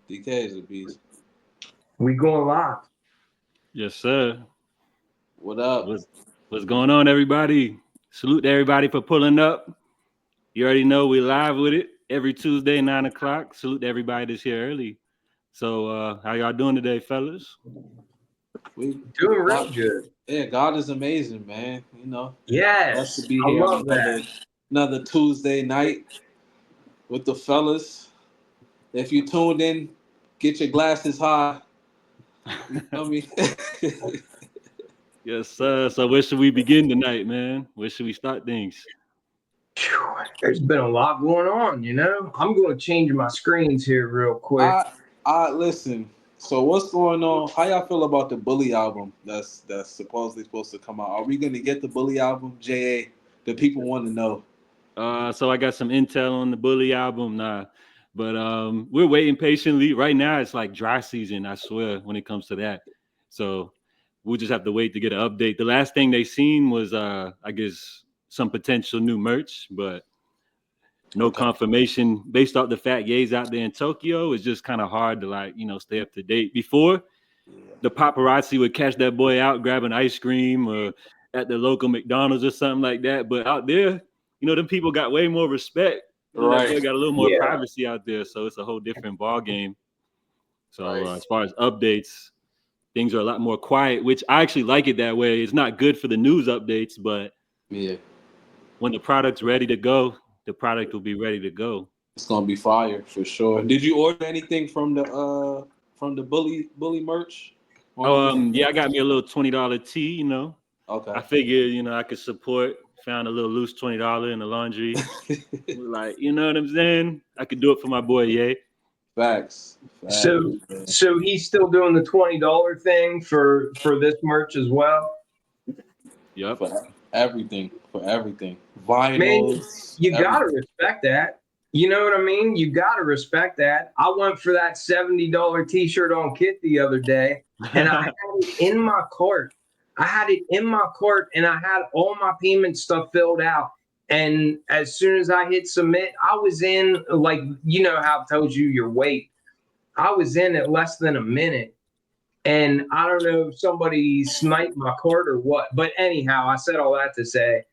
DK is a beast. We going live. Yes, sir. What up? What's going on, everybody? Salute to everybody for pulling up. You already know we live with it every Tuesday, 9 o'clock. Salute to everybody that's here early. So, how y'all doing today, fellas? We Doing real God, good. yeah, God is amazing, man. Blessed to Yes, be I here on love that. another Tuesday night with the fellas. If you tuned in, get your glasses high. You feel me? Yes, sir. So, where should we begin tonight, man? Where should we start things? Phew, there's been a lot going on, you know. I'm going to change my screens here real quick. I listen. So what's going on? How y'all feel about the Bully album that's supposedly supposed to come out? Are we gonna get the Bully album, JA? The people want to know. So I got some intel on the Bully album, but we're waiting patiently. Right now, it's like dry season. I swear, when it comes to that, so we'll just have to wait to get an update. The last thing they seen was, I guess, some potential new merch, but no Okay. confirmation. Based off the fact Ye's out there in Tokyo, it's just kind of hard to stay up to date. Before, the paparazzi would catch that boy out grabbing ice cream or at the local McDonald's or something like that. But out there, them people got way more respect. That boy Right. got a little more Yeah. privacy out there, so it's a whole different ball game. So Right. as far as updates, things are a lot more quiet, which I actually like it that way. It's not good for the news updates, but Yeah. when the product's ready to go, the product will be ready to go. It's gonna be fire for sure. Did you order anything from the bully merch? Yeah, I got me a little $20 tee. Okay. I figured, I could support. Found a little loose $20 in the laundry. Like, you know what I'm saying? I could do it for my boy, Ye. Facts. Facts. So, Man. so he's still doing the $20 thing for this merch as well. Yep. For everything. For everything. Man, Vinyls. you gotta Everything. respect that. You know what I mean? You gotta respect that. I went for that $70 T-shirt on Kit the other day, and I had it in my cart. I had it in my cart, and I had all my payment stuff filled out. And as soon as I hit submit, I was in, like, you know how it tells you your weight. I was in at less than a minute. And I don't know if somebody sniped my cart or what. But anyhow, I said all that to say,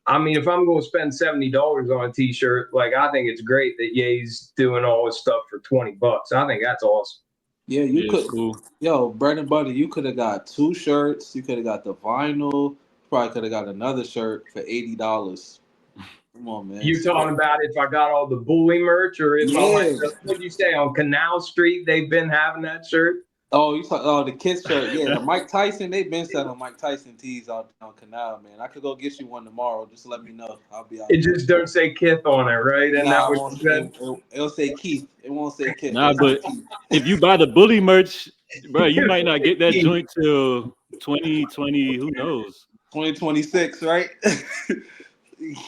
I mean, if I'm going to spend $70 on a T-shirt, like, I think it's great that Ye's doing all his stuff for $20. I think that's awesome. Yeah, you Yeah, it's could. cool. Yo, bread and butter. You could have got two shirts. You could have got the vinyl. Probably could have got another shirt for $80. Come on, man. You talking about if I got all the bully merch, or if I went Yeah. to, what'd you say, on Canal Street, they've been having that shirt? Oh, you talk. Oh, the kids shirt. Yeah, the Mike Tyson. They've been selling Mike Tyson tees out on Canal, man. I could go get you one tomorrow. Just let me know. I'll be out It there. just don't say Kith on it, right? And that Nah, it was won't. said. It'll say Keith. It won't say Kith. Nah, It'll say but Keith. if you buy the Bully merch, bro, you might not get that joint till 2020. Who knows? 2026, right?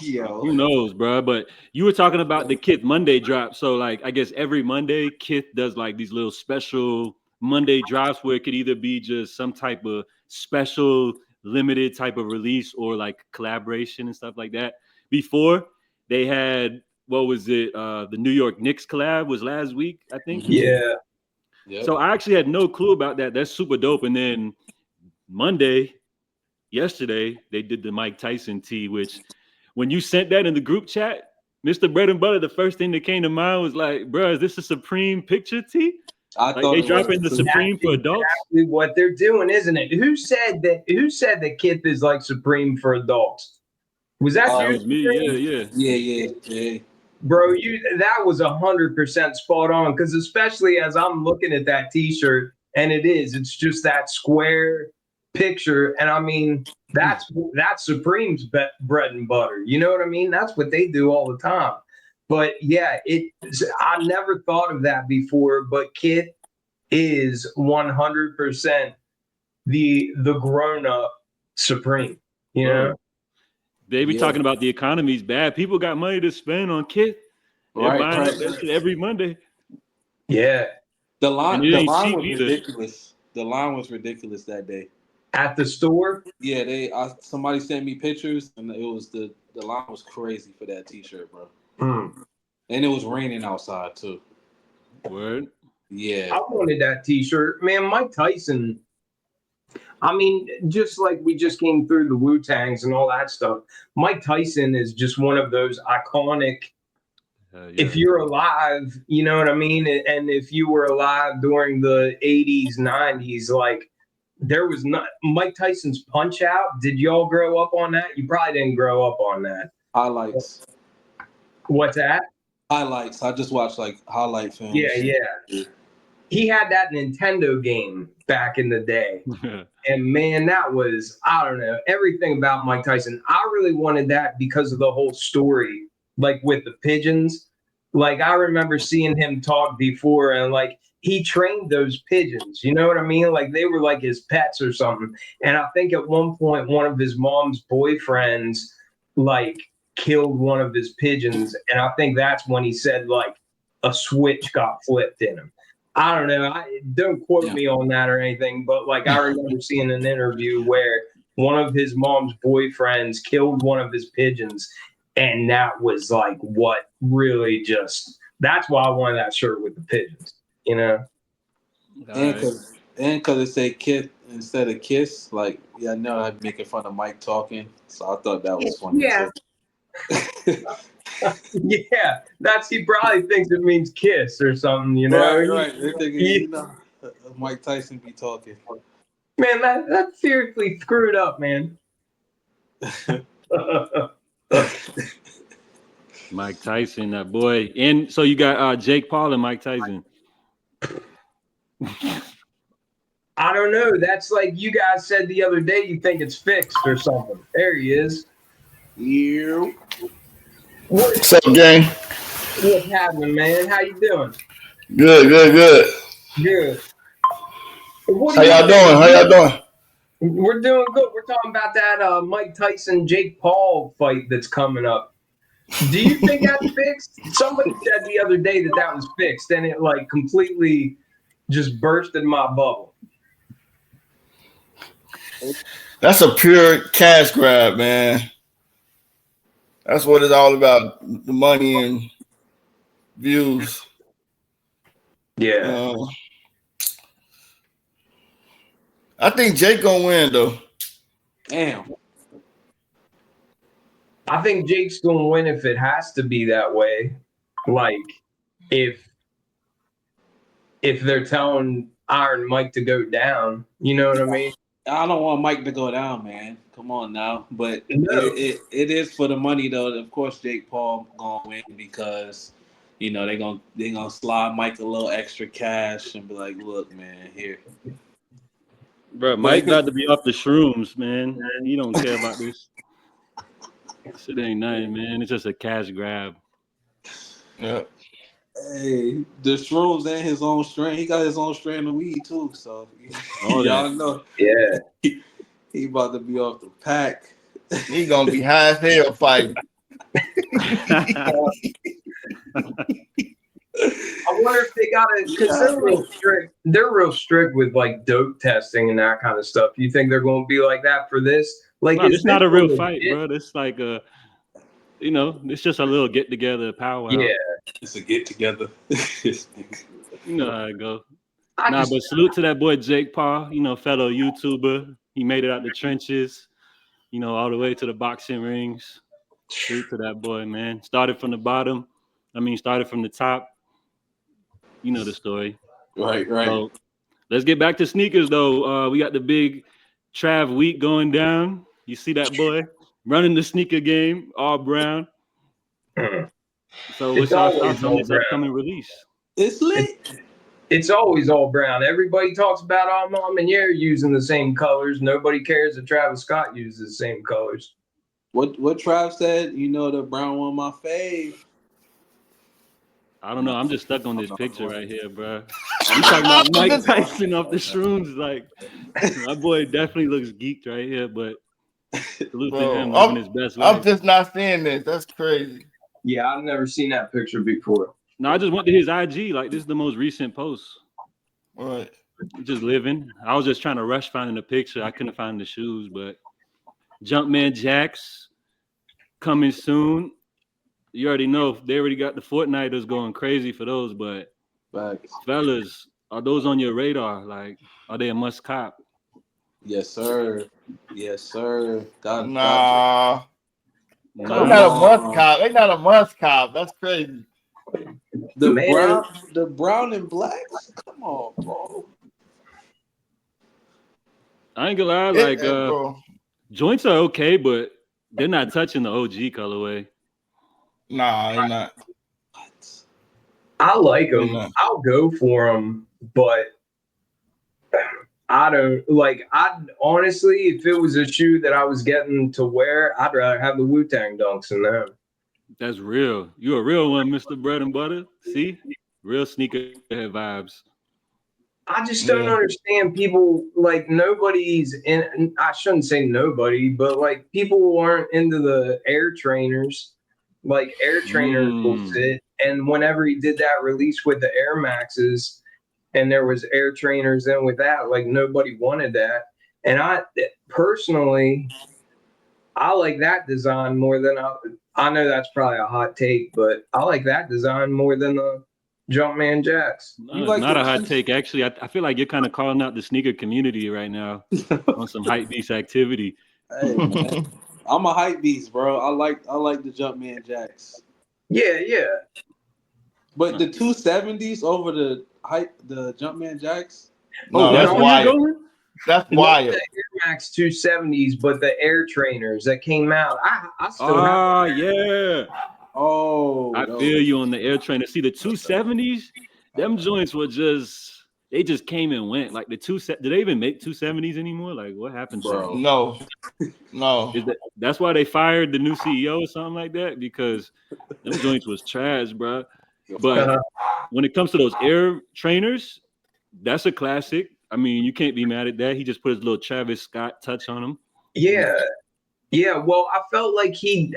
Yo. Who knows, bro? But you were talking about the Kith Monday drop. So, like, I guess every Monday, Kith does like these little special Monday drops where it could either be just some type of special limited type of release or like collaboration and stuff like that. Before they had, what was it? The New York Knicks collab was last week, I think. Yeah. Yep. So I actually had no clue about that. That's super dope. And then yesterday, they did the Mike Tyson tee, which when you sent that in the group chat, Mr. Bread and Butter, the first thing that came to mind was like, bro, is this a Supreme picture tee? I Like thought they it was dropping the too. Supreme for That's adults? exactly what they're doing, isn't it? Who said that Kith is like Supreme for adults? Was that That you? was me. Yeah. Yeah. Bro, that was 100% spot on, because especially as I'm looking at that T-shirt, and it's just that square picture, and I mean that's Supreme's bread and butter. You know what I mean? That's what they do all the time. But yeah, I never thought of that before. But Kit is 100% the grown up Supreme. You know? Bro, they be Yeah. talking about the economy's bad. People got money to spend on Kith. They're buying up that shit every Monday. Yeah. The And line, it the ain't line cheap was either. ridiculous. The line was ridiculous that day. At the store. Yeah, somebody sent me pictures, and it was the line was crazy for that T-shirt, bro. Mm. And it was raining outside too. Word. Yeah. I wanted that T-shirt, man. Mike Tyson. I mean, just like we just came through the Wu-Tangs and all that stuff. Mike Tyson is just one of those iconic. Yeah. If you're alive, you know what I mean, and if you were alive during the '80s, '90s, like there was not Mike Tyson's Punch Out. Did y'all grow up on that? You probably didn't grow up on that. Highlights. What's that? Highlights. I just watched like highlight Yeah, films. yeah. He had that Nintendo game back in the day. And man, that was, I don't know, everything about Mike Tyson. I really wanted that because of the whole story, like with the pigeons. Like I remember seeing him talk before and like he trained those pigeons, you know what I mean? Like they were like his pets or something. And I think at one point, one of his mom's boyfriends like killed one of his pigeons. And I think that's when he said like a switch got flipped in him. I don't know. Don't quote me on that or anything, but like I remember seeing an interview where one of his mom's boyfriends killed one of his pigeons, and that was like what really just. That's why I wanted that shirt with the pigeons. You know. And because it say kiss instead of kiss, like yeah, I know I'm making fun of Mike talking, so I thought that was funny Yeah. too. Yeah, he probably thinks it means kiss or something, you know. Right. They're thinking, you know, Mike Tyson be talking. Man, that's seriously screwed up, man. Mike Tyson, that boy. And so you got Jake Paul and Mike Tyson. I don't know. That's like you guys said the other day. You think it's fixed or something. There he is. You. What's up, gang? What's happening, man? How you doing? Good. Good. How y'all doing? We're doing good. We're talking about that Mike Tyson Jake Paul fight that's coming up. Do you think that's fixed? Somebody said the other day that was fixed, and it like completely just bursted my bubble. That's a pure cash grab, man. That's what it's all about, the money and views. Yeah. I think Jake gonna win, though. Damn. I think Jake's gonna win if it has to be that way. Like if they're telling Iron Mike to go down, you know what I mean? I don't want Mike to go down, man. Come on now. But No. it is for the money though. Of course Jake Paul gonna win because you know they gonna slide Mike a little extra cash and be like, look, man, here. Bro, Mike got to be off the shrooms, man. He don't care about this. Shit ain't nothing, man. It's just a cash grab. Yeah. Hey, the shrooms and his own strain. He got his own strain of weed too. So y'all know. Yeah. He about to be off the pack. He gonna be high as hell fighting. I wonder if they got it because they're real strict. They're real strict with like dope testing and that kind of stuff. You think they're going to be like that for this? Like, no, it's not a real fight, bro. It's like a, you know, it's just a little get together, powwow. Yeah, it's a get together. You know how it go. But salute to that boy Jake Paul. You know, fellow YouTuber. He made it out the trenches. You know, all the way to the boxing rings. Salute to that boy, man. Started from the bottom. Started from the top. You know the story. Right. So let's get back to sneakers, though. We got the big Trav week going down. You see that boy running the sneaker game, all brown. So what's our thoughts on this upcoming release? It's lit. It's always all brown. Everybody talks about all Mom and Yer using the same colors. Nobody cares if Travis Scott uses the same colors. What Trav said, you know, the brown one my fave. I don't know. I'm just stuck on this picture right here, bro. You talking about Mike Tyson off the shrooms? Like, my boy definitely looks geeked right here, but salute to him living his best life. I'm just not seeing this. That's crazy. Yeah, I've never seen that picture before. No, I just went to his IG. Like, this is the most recent post. What? Just living. I was just trying to rush finding the picture. I couldn't find the shoes, but Jumpman Jacks coming soon. You already know they already got the Fortniters going crazy for those, but Facts. Fellas, are those on your radar? Like, are they a must cop? Yes, sir. Yes, sir. Got Nah, they come Nah. not a must on. cop. They not a must cop. That's crazy. Man, The brown and blacks. Come on, bro. I ain't gonna lie, like Bro. joints are okay, but they're not touching the OG colorway. Nah, they not. What? I like They them. not. I'll go for them, but I don't like. I honestly, if it was a shoe that I was getting to wear, I'd rather have the Wu-Tang Dunks than them. That's real. You a real one, Mr. Bread and Butter. See? Real sneakerhead vibes. I just don't understand people like nobody's in. I shouldn't say nobody, but like people aren't into the Air Trainers. Like Air Trainers will sit, and whenever he did that release with the Air Maxes, and there was Air Trainers in with that, like nobody wanted that. And I personally, I like that design more than I know that's probably a hot take, but I like that design more than the Jumpman Jacks. No, You it's like not the a hot take. Actually, I feel like you're kind of calling out the sneaker community right now on some hype beast activity. Hey man, I'm a hype beast, bro. I like the Jumpman Jacks, Yeah, yeah. but the 270s over the Jumpman Jacks. No, That's that's where you're wild. going? That's Not wild. the Air Max 270s, but the Air Trainers that came out. I still have Ah, yeah. Oh, I no. feel you on the Air Trainer. See, the 270s, them joints were they just came and went. Like did they even make 270s anymore? Like what happened to them? No. No. That's why they fired the new CEO or something like that? Because them joints was trash, bro. But when it comes to those Air Trainers, that's a classic. I mean, you can't be mad at that. He just put his little Travis Scott touch on them. Yeah. Yeah, well, I felt like he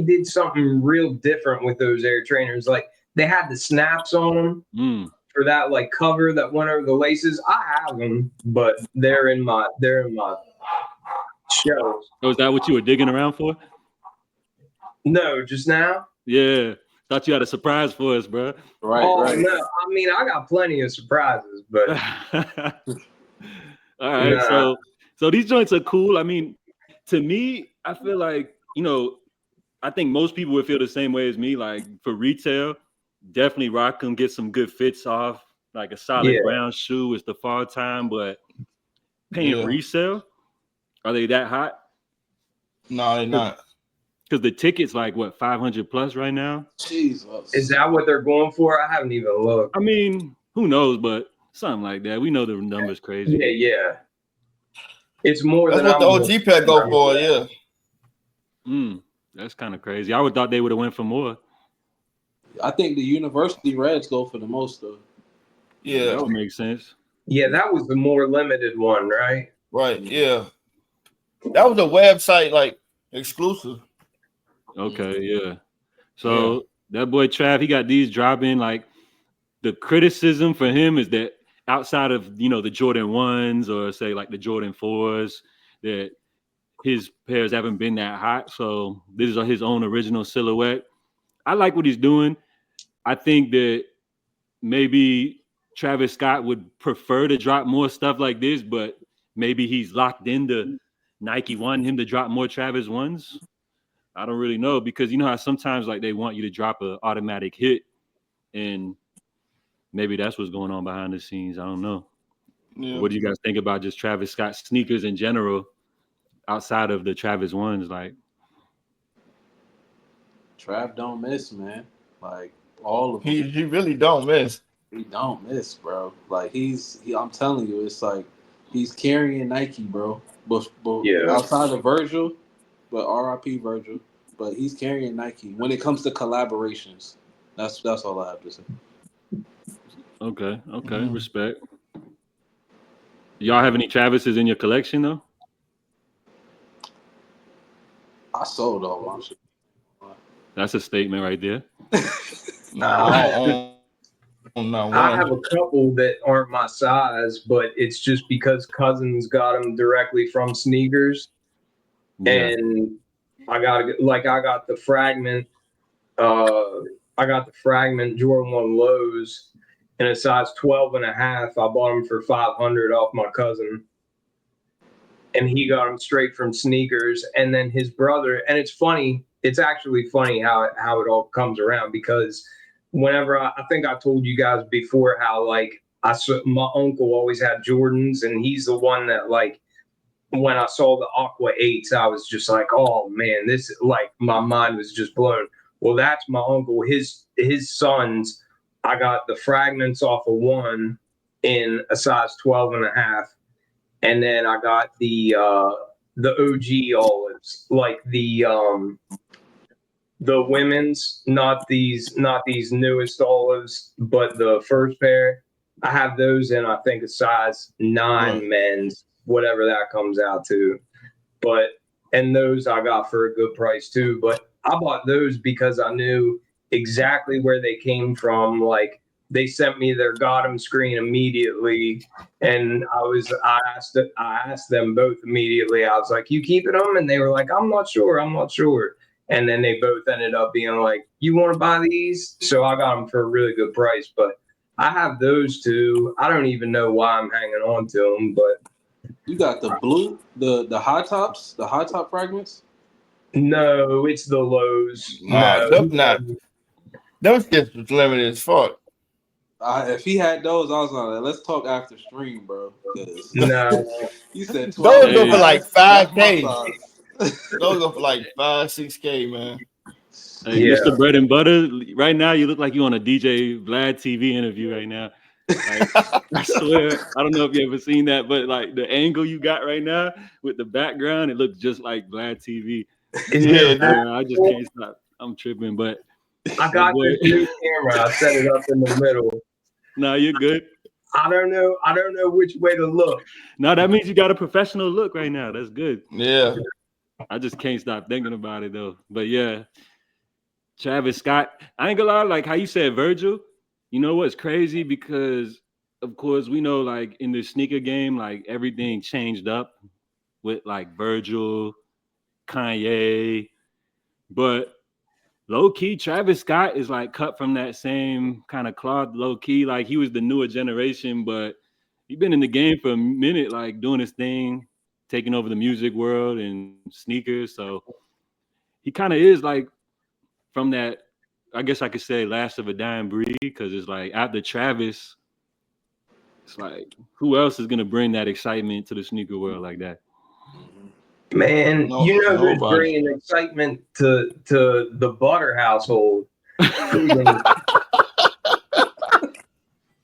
did something real different with those Air Trainers. Like they had the snaps on them for that like cover that went over the laces. I have them, but they're in my shelves. Oh, is that what you were digging around for? No, just now. Yeah, thought you had a surprise for us, bro. Right, Oh right. no, I mean I got plenty of surprises, but All right, nah. so these joints are cool. I mean, to me, I feel like, I think most people would feel the same way as me. Like for retail, definitely rock them, get some good fits off. Like a solid brown shoe is the fall time, but paying resale, are they that hot? No, they're not. Because the ticket's like what, 500 plus right now? Jesus. Is that what they're going for? I haven't even looked. I mean, who knows, but something like that. We know the number's crazy. Yeah. It's more That's than what the OG pack go for, yeah. That's kind of crazy. I would thought they would have went for more. I think the University Reds go for the most though. Yeah. That would make sense. Yeah, that was the more limited one, right? Right, yeah. That was a website like exclusive. Okay, yeah. So that boy Trav, he got these dropping. Like the criticism for him is that outside of the Jordan 1s or say like the Jordan 4s, that his pairs haven't been that hot. So this is his own original silhouette. I like what he's doing. I think that maybe Travis Scott would prefer to drop more stuff like this, but maybe he's locked into Nike wanting him to drop more Travis 1s. I don't really know, because you know how sometimes like they want you to drop an automatic hit, and maybe that's what's going on behind the scenes. I don't know. Yeah. What do you guys think about just Travis Scott sneakers in general outside of the Travis 1s? Like, Trav don't miss, man. Like all of them. He really don't miss. He don't miss, bro. Like I'm telling you, it's like he's carrying Nike, bro. But outside of Virgil, but RIP Virgil, but he's carrying Nike when it comes to collaborations. That's all I have to say. okay, respect. Y'all have any Travises in your collection though? I sold all my shit. That's a statement right there. I have a couple that aren't my size, but it's just because cousins got them directly from sneakers, and I got the fragment. I got the fragment Jordan 1 lows, in a size 12.5. I bought them for $500 off my cousin. And he got them straight from sneakers. And then his brother, and it's funny, it's actually funny how it all comes around, because whenever I think I told you guys before how like my uncle always had Jordans, and he's the one that like when I saw the Aqua 8s, I was just like, oh man, this, like, my mind was just blown. Well, that's my uncle. His sons, I got the fragments off of one in a size 12.5. And then I got the OG olives, like the women's, not these newest olives, but the first pair. I have those in, I think, a size 9 men's, whatever that comes out to. And those I got for a good price too. But I bought those because I knew exactly where they came from. Like, they sent me their got 'em screen immediately, and I asked them both immediately. I was like, "You keeping them?" And they were like, I'm not sure. And then they both ended up being like, "You want to buy these?" So I got them for a really good price. But I have those too. I don't even know why I'm hanging on to them, but you got the blue, the high tops, the high top fragments. No, it's the lows. Those kids was limited as fuck. If he had those, I was like, let's talk after stream, bro. No, you said 12. Those go for like 5K. Those go for like 5-6K, man. Hey, yeah. Mr. Bread and Butter, right now you look like you on a DJ Vlad TV interview right now. Like, I swear, I don't know if you ever seen that, but like the angle you got right now with the background, it looks just like Vlad TV. Yeah, I just can't stop. I'm tripping, but I got this new camera. I set it up in the middle. No, you're good. I don't know which way to look. No, that means you got a professional look right now. That's good. Yeah. I just can't stop thinking about it though. But yeah, Travis Scott. I ain't gonna lie, like how you said Virgil. You know what's crazy? Because of course we know, like in the sneaker game, like everything changed up with like Virgil, Kanye, but low key, Travis Scott is like cut from that same kind of cloth. Low key, like he was the newer generation, but he's been in the game for a minute, like doing his thing, taking over the music world and sneakers. So he kind of is like from that, I guess I could say, last of a dying breed, because it's like after Travis, it's like who else is gonna bring that excitement to the sneaker world like that? Man, who's bringing excitement to the Butter household?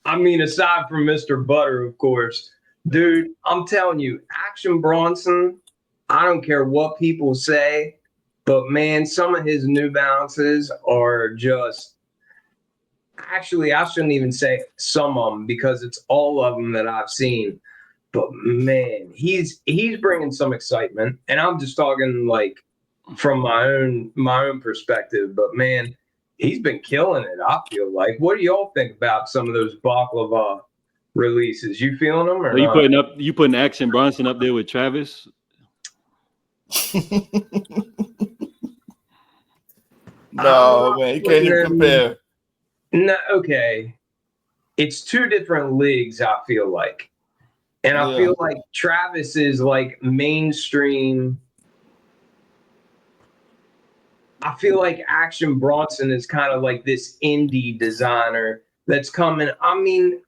I mean, aside from Mr. Butter, of course. Dude, I'm telling you, Action Bronson, I don't care what people say, but man, some of his New Balances are just... Actually, I shouldn't even say some of them, because it's all of them that I've seen. But man, he's bringing some excitement, and I'm just talking like from my own perspective. But man, he's been killing it. I feel like. What do y'all think about some of those baklava releases? You feeling them, or are you putting Action Bronson up there with Travis? No, man, you can't even compare. No, okay, it's two different leagues. I feel like. And I feel like Travis is like mainstream. I feel like Action Bronson is kind of like this indie designer that's coming. I mean,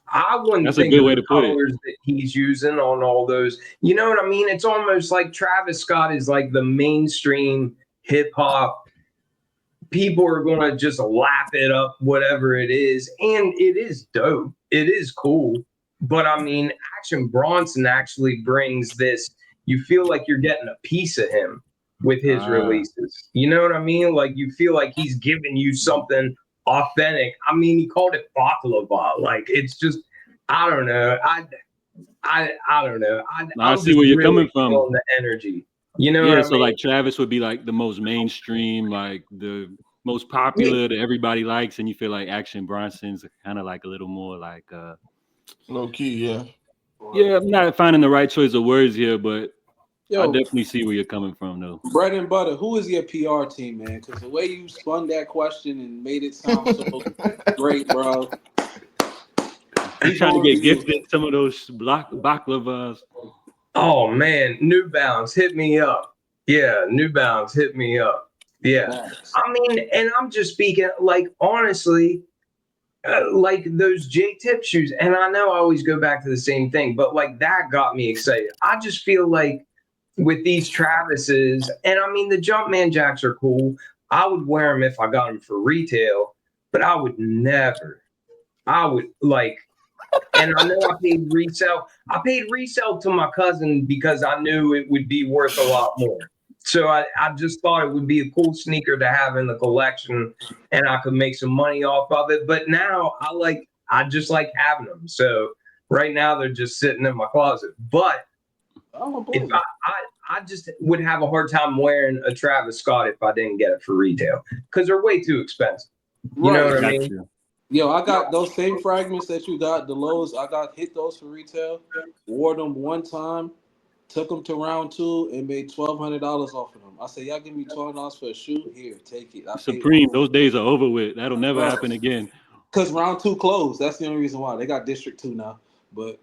I wouldn't think of the colors that he's using on all those. You know what I mean? It's almost like Travis Scott is like the mainstream hip hop. People are going to just lap it up, whatever it is. And it is dope. It is cool. But I mean, Action Bronson actually brings this. You feel like you're getting a piece of him with his releases. You know what I mean? Like you feel like he's giving you something authentic. I mean, he called it baklava. Like it's just, I don't know. I don't know. I see where you're coming from. The energy. You know what I mean? So like Travis would be like the most mainstream, like the most popular that everybody likes, and you feel like Action Bronson's kind of like a little more like low key, yeah. Yeah, I'm not finding the right choice of words here, but I definitely see where you're coming from, though. Bread and Butter, who is your PR team, man? Because the way you spun that question and made it sound so great, bro. I'm trying to get gifted some of those baklavas. Oh man, New Balance, hit me up. Yeah, New Balance, hit me up. Yeah, Nice. I mean, and I'm just speaking like honestly, like those J Tip shoes. And I know I always go back to the same thing, but like that got me excited. I just feel like with these Travises, and I mean the Jumpman Jacks are cool. I would wear them if I got them for retail, but I would never. I would like, and I know I paid resale. I paid resale to my cousin because I knew it would be worth a lot more. So I just thought it would be a cool sneaker to have in the collection and I could make some money off of it. But now I just like having them. So right now they're just sitting in my closet. But if I just would have a hard time wearing a Travis Scott if I didn't get it for retail because they're way too expensive. You know what I mean? Yo, I got those same fragments that you got, the lows. I got hit those for retail, wore them one time, took them to round 2, and made $1,200 off of them. I said, y'all give me $12 for a shoe? Here, take it. Supreme, those days are over with. That'll never happen again. Because round 2 closed. That's the only reason why. They got District 2 now. But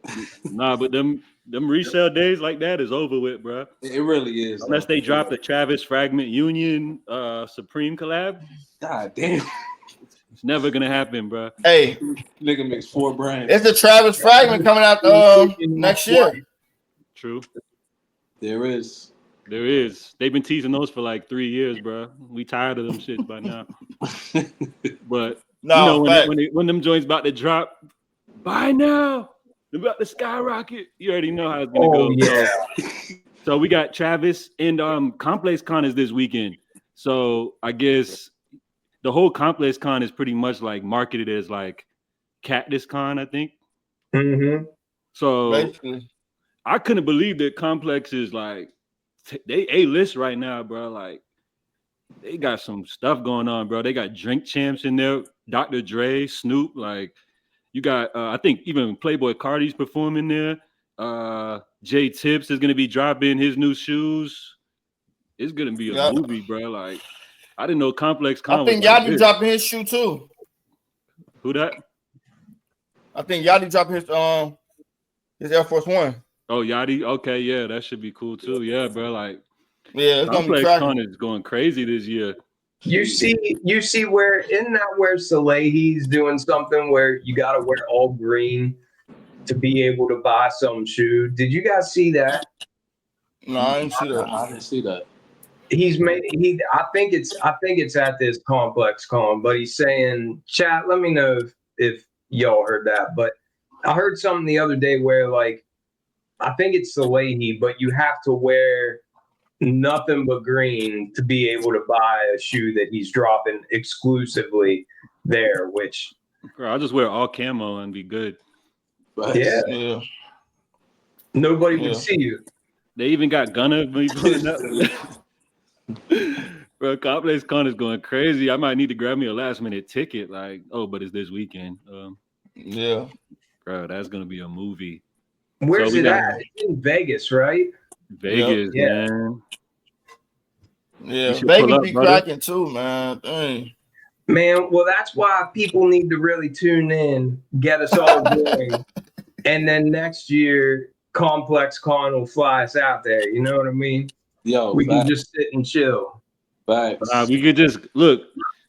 but them resale days like that is over with, bro. It really is. Unless they drop the Travis Fragment Union Supreme collab. God damn. It's never gonna happen, bro. Hey, nigga makes 4 brands. It's the Travis Fragment coming out next year. True. There is. They've been teasing those for like 3 years, bro. We tired of them shits by now. But no, when them joints about to drop, buy now. They're about to skyrocket. You already know how it's gonna go. Yeah. So we got Travis and Complex Con is this weekend. So I guess the whole Complex Con is pretty much like marketed as like Cactus Con, I think. Mm-hmm. So basically, I couldn't believe that Complex is like they A-list right now, bro. Like they got some stuff going on, bro. They got Drink Champs in there, Dr. Dre, Snoop. Like you got, I think even Playboy Cardi's performing there. J Tips is gonna be dropping his new shoes. It's gonna be a movie, bro. Like I didn't know Complex Con. I think was Yachty dropping his shoe too. Who that? I think Yachty dropping his Air Force One. Oh, Yachty. Okay, yeah, that should be cool too. Yeah, bro. Like, yeah, it's Complex gonna be Con is going crazy this year. You see where isn't that where Salehi's doing something where you got to wear all green to be able to buy some shoe? Did you guys see that? No, I didn't see that. I didn't see that. I think it's at this Complex Con, but he's saying, chat, let me know if y'all heard that. But I heard something the other day where like I think it's Salehi, but you have to wear nothing but green to be able to buy a shoe that he's dropping exclusively there, which Bro, I'll just wear all camo and be good. Yeah. Nobody would see you. They even got Gunna be pulling up. Bro, Complex Con is going crazy. I might need to grab me a last minute ticket. Like, but it's this weekend. Yeah. Bro, that's gonna be a movie. Where's it at? It's in Vegas, right? Vegas, man. Yeah, Vegas be cracking too, man. Dang. Man, well, that's why people need to really tune in, get us all going, and then next year, Complex Con will fly us out there. You know what I mean? Yo, we can just sit and chill. We could just look.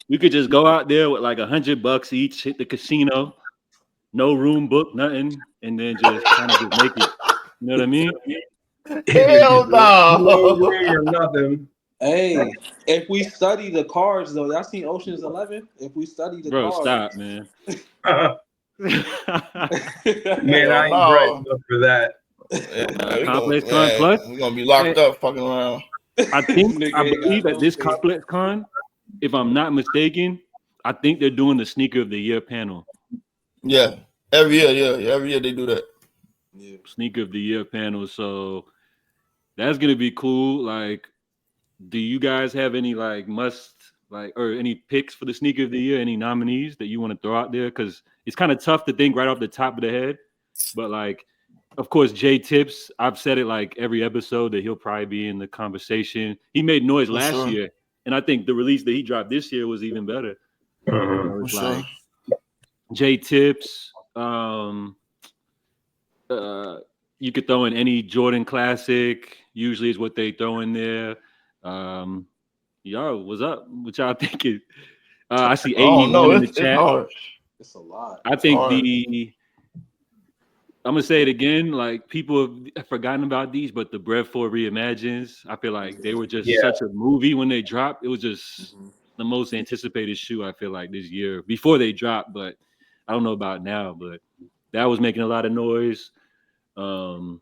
We could just go out there with like $100 each, hit the casino, no room book, nothing, and then just kind of just make it. You know what I mean? Hell no. Or nothing. Hey, if we study the cards though, y'all seen Ocean's 11? If we study the cards, stop, man. Man, I ain't bright enough for that. Complex Con Plus, we're gonna be locked up, fucking around. I believe at this Complex Con, if I'm not mistaken, I think they're doing the Sneaker of the Year panel. Yeah, every year they do that. Yeah. Sneaker of the Year panel, so that's gonna be cool. Like, do you guys have any like or any picks for the Sneaker of the Year? Any nominees that you want to throw out there? Because it's kind of tough to think right off the top of the head. But like, of course, J Tips. I've said it like every episode that he'll probably be in the conversation. He made noise last year, and I think the release that he dropped this year was even better. It's like J Tips. You could throw in any Jordan Classic. Usually is what they throw in there. Yo, what's up? What y'all thinking? I see AE1 in the It's chat. hard. It's a lot. I think I'm gonna say it again. Like people have forgotten about these, but the Bread 4 reimagines. I feel like they were just such a movie when they dropped. It was just the most anticipated shoe I feel like this year before they dropped. But I don't know about now. But that was making a lot of noise. Joe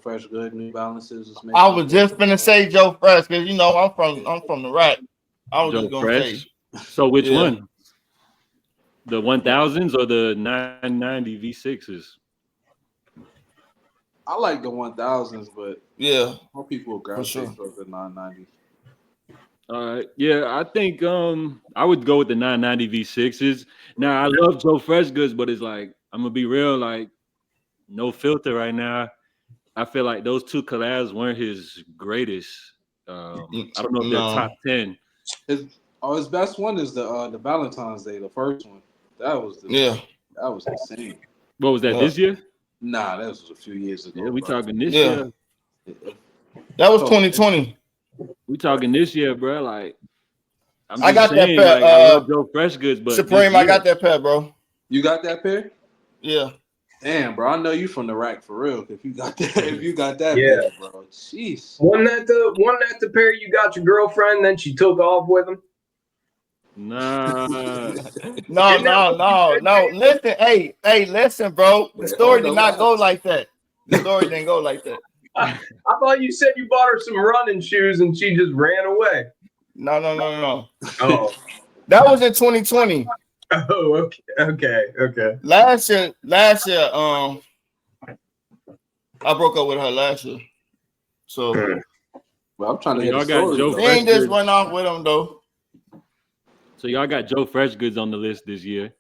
Fresh Good New Balances was making. I was just gonna say Joe Fresh because I'm from the rack. I was Joe just gonna Fresh. say. So which one? The 1000s or the 990 V6s? I like the 1000s, but more people will gravitate towards the 990s. All right. Yeah, I think I would go with the 990 V6s. Now I love Joe Fresh Goods, but it's like I'm gonna be real, like no filter right now. I feel like those two collabs weren't his greatest. I don't know if they're top 10. His best one is the Valentine's Day, the first one. That was insane. What was that this year? Nah, that was a few years ago. Yeah, we talking this year. That was 2020. We talking this year, bro. Like I got saying, that pair. Like, I love Joe Fresh Goods, but Supreme, I got that pair, bro. You got that pair? Yeah. Damn, bro, I know you from the rack for real. If you got that, pair, bro, jeez. Wasn't that the pair you got your girlfriend? Then she took off with him. Nah. No. Listen, hey, listen, bro. The story did not go like that. The story didn't go like that. I thought you said you bought her some running shoes and she just ran away. No. Oh, that was in 2020. Oh, okay. Last year, I broke up with her last year. So, well, I'm trying to. Y'all got Joe Fresh ain't just run off with him though. So y'all got Joe Fresh Goods on the list this year.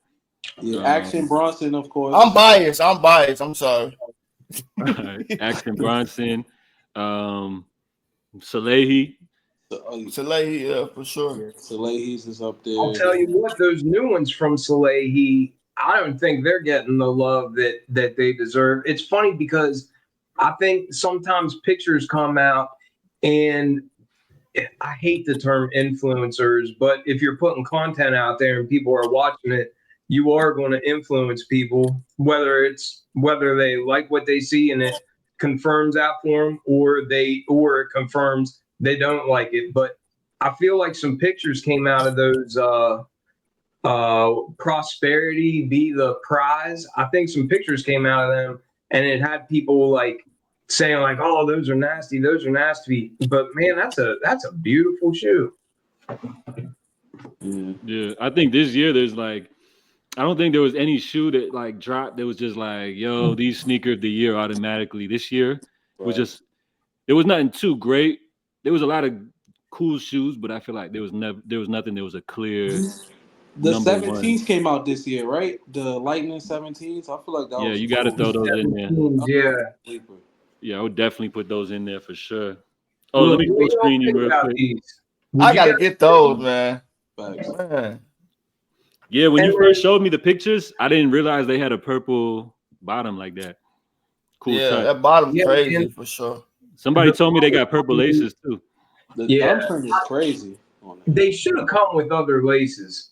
Yeah, Action Bronson, of course. I'm biased. I'm sorry. Action Bronson, Salehi, yeah, for sure. Yeah, Salehi's is up there. I'll tell you what, those new ones from Salehi, I don't think they're getting the love that they deserve. It's funny because I think sometimes pictures come out, and I hate the term influencers, but if you're putting content out there and people are watching it, you are going to influence people, whether they like what they see and it confirms that for them, or it confirms they don't like it. But I feel like some pictures came out of those prosperity be the prize. I think some pictures came out of them, and it had people like saying like, "Oh, those are nasty. But man, that's a beautiful shoe. Yeah. I think this year there's like, I don't think there was any shoe that like dropped that was just like, yo, these sneaker of the year automatically. This year was just, there was nothing too great. There was a lot of cool shoes, but I feel like there was nothing that was a clear. The 17s came out this year, right? The Lightning 17s. I feel like that was. Yeah, you got to throw those in there. Yeah, I would definitely put those in there for sure. Oh, let me full screen you real quick. I gotta get those, man. Man. Yeah, when you first showed me the pictures, I didn't realize they had a purple bottom like that. Cool touch. That bottom's crazy for sure. Somebody told me they got purple laces too. The thumbprint is crazy. They should have come with other laces,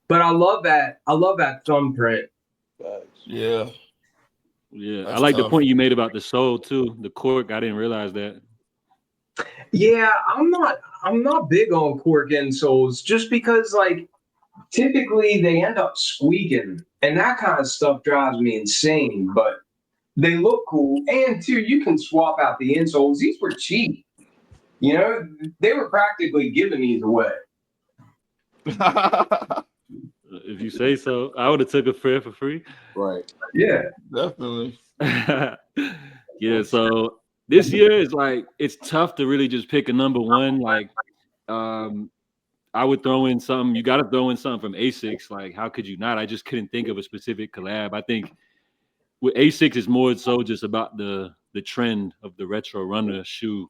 but I love that thumbprint. Yeah. That's I like tough. The point you made about the sole too. The cork, I didn't realize that. Yeah, I'm not big on cork insoles just because like typically they end up squeaking and that kind of stuff drives me insane, but they look cool. And too, you can swap out the insoles. These were cheap. You know, they were practically giving these away. If you say so. I would have took a pair for free. Right. Yeah, definitely. Yeah, so this year is like, it's tough to really just pick a number one. Like, I would throw in something. You got to throw in something from Asics. Like, how could you not? I just couldn't think of a specific collab. I think with Asics, it's more so just about the trend of the retro runner shoe,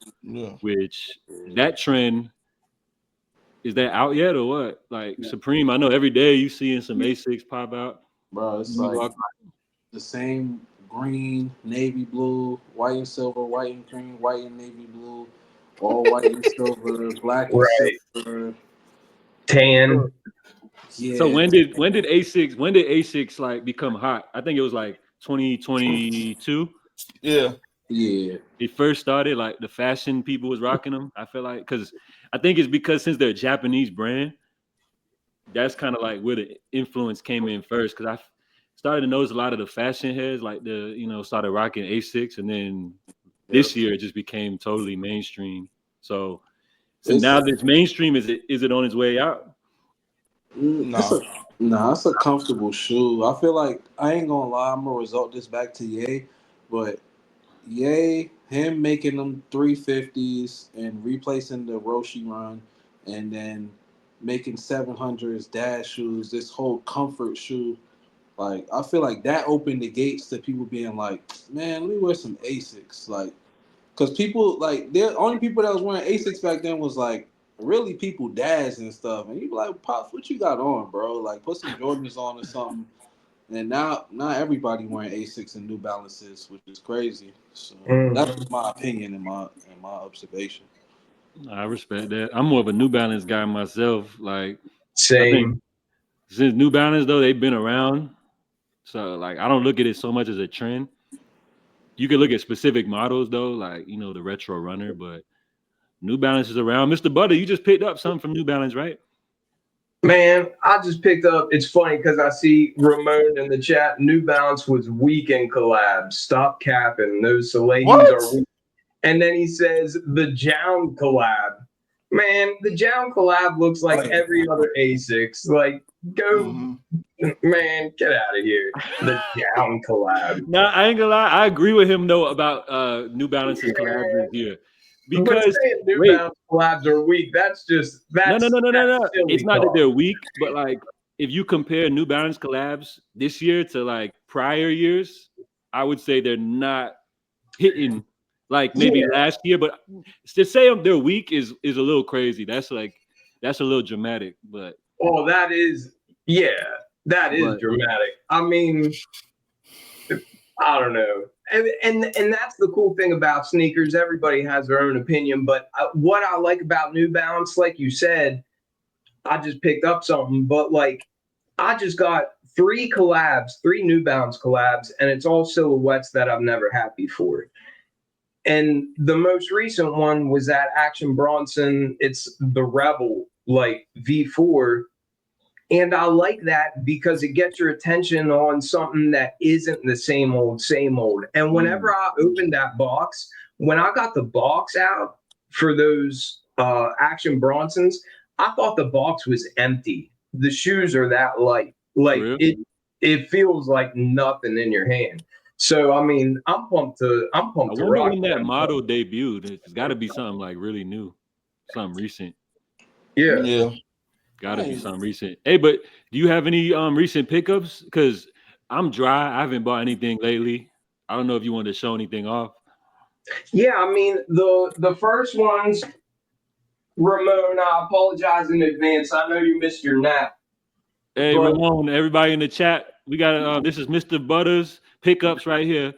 which that trend, is that out yet or what? Like Supreme, I know every day you seeing some Asics pop out. Bro, it's like the same green, navy blue, white and silver, white and green, white and navy blue, all white and silver, black and Right. silver. Tan. Yeah. So when did A6 like become hot? I think it was like 2022. Yeah. Yeah. It first started, like the fashion people was rocking them. I feel like because I think it's because since they're a Japanese brand, that's kind of like where the influence came in first. Because I started to notice a lot of the fashion heads, like started rocking A6, and then this year it just became totally mainstream. So now that it's mainstream, is it on its way out? It's a comfortable shoe. I feel like I ain't gonna lie. I'm gonna result this back to Ye, but him making them 350s and replacing the Roshi run, and then making 700s dash shoes. This whole comfort shoe, like I feel like that opened the gates to people being like, man, let me wear some Asics, like. Because people, like, the only people that was wearing Asics back then was, like, really people dads and stuff. And you be like, Pops, what you got on, bro? Like, put some Jordans on or something. And now everybody wearing Asics and New Balances, which is crazy. So that's my opinion and my observation. I respect that. I'm more of a New Balance guy myself. Like, same. I think since New Balance though, they've been around. So like, I don't look at it so much as a trend. You can look at specific models though, like the retro runner, but New Balance is around. Mr. Butter, you just picked up something from New Balance, right? Man, I just picked up. It's funny because I see Ramon in the chat. New Balance was weekend collabs. Stop capping. Those Salehis are weak. And then he says the Jown collab. Man, the Jown collab looks like every other Asics. Like, go, man, get out of here. The Jown collab. No, I ain't gonna lie. I agree with him though about New Balance's collabs this year. Because New Balance collabs are weak. No. It's not that they're weak, but like if you compare New Balance collabs this year to like prior years, I would say they're not hitting like maybe last year. But to say they're weak is a little crazy. That's a little dramatic. But that is dramatic. I mean, I don't know. And that's the cool thing about sneakers. Everybody has their own opinion, but what I like about New Balance, like you said, I just picked up something, but like I just got 3 New Balance collabs, and it's all silhouettes that I've never had before. And the most recent one was that Action Bronson. It's the Rebel, like V4. And I like that because it gets your attention on something that isn't the same old, same old. And whenever I opened that box, when I got the box out for those Action Bronsons, I thought the box was empty. The shoes are that light. Like it feels like nothing in your hand. So I mean, I'm pumped to I wonder rock when that model debuted. It's got to be something like really new, something recent. Yeah. Gotta be something recent. Hey, but do you have any recent pickups? Because I'm dry. I haven't bought anything lately. I don't know if you want to show anything off. Yeah, I mean the first ones, Ramon, I apologize in advance. I know you missed your nap. Hey, Ramon, everybody in the chat, we got this is Mr. Butters pickups right here.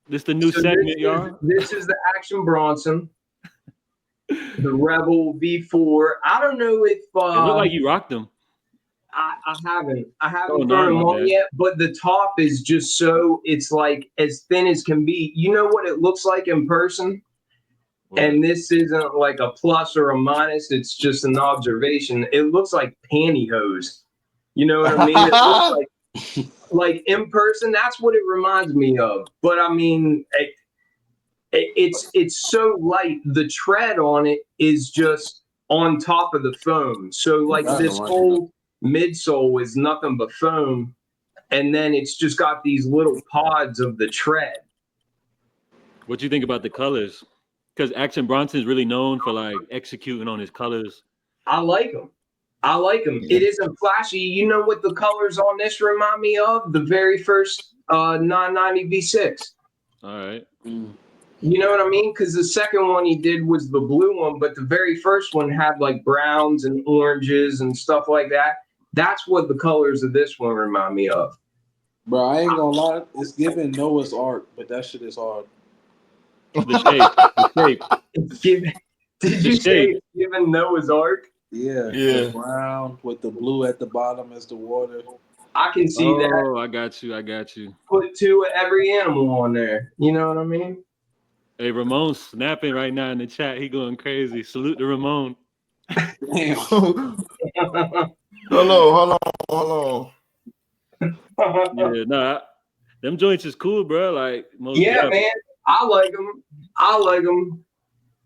This the new segment, y'all. This is the Action Bronson. The Rebel V4. I don't know if it looked like you rocked them. I haven't thrown them on yet, but the top is just so it's like as thin as can be. You know what it looks like in person? What? And this isn't like a plus or a minus, it's just an observation. It looks like pantyhose. You know what I mean? It looks like in person, that's what it reminds me of. But I mean, it's so light. The tread on it is just on top of the foam. So like this whole midsole is nothing but foam, and then it's just got these little pods of the tread. What do you think about the colors? Because Action Bronson is really known for like executing on his colors. I like them. It isn't flashy. You know what the colors on this remind me of? The very first 990 V6. All right. You know what I mean? Because the second one he did was the blue one, but the very first one had like browns and oranges and stuff like that. That's what the colors of this one remind me of. Bro, I ain't gonna lie. It's giving Noah's Ark, but that shit is hard. The shape. The shape. It's given, did you say it's given Noah's Ark? Yeah. The brown with the blue at the bottom as the water. I can see that. Oh, I got you. I got you. Put two of every animal on there. You know what I mean? Hey, Ramon's snapping right now in the chat. He going crazy. Salute to Ramon. Damn. Hold on. Yeah, nah. Them joints is cool, bro. Like, man. I like them.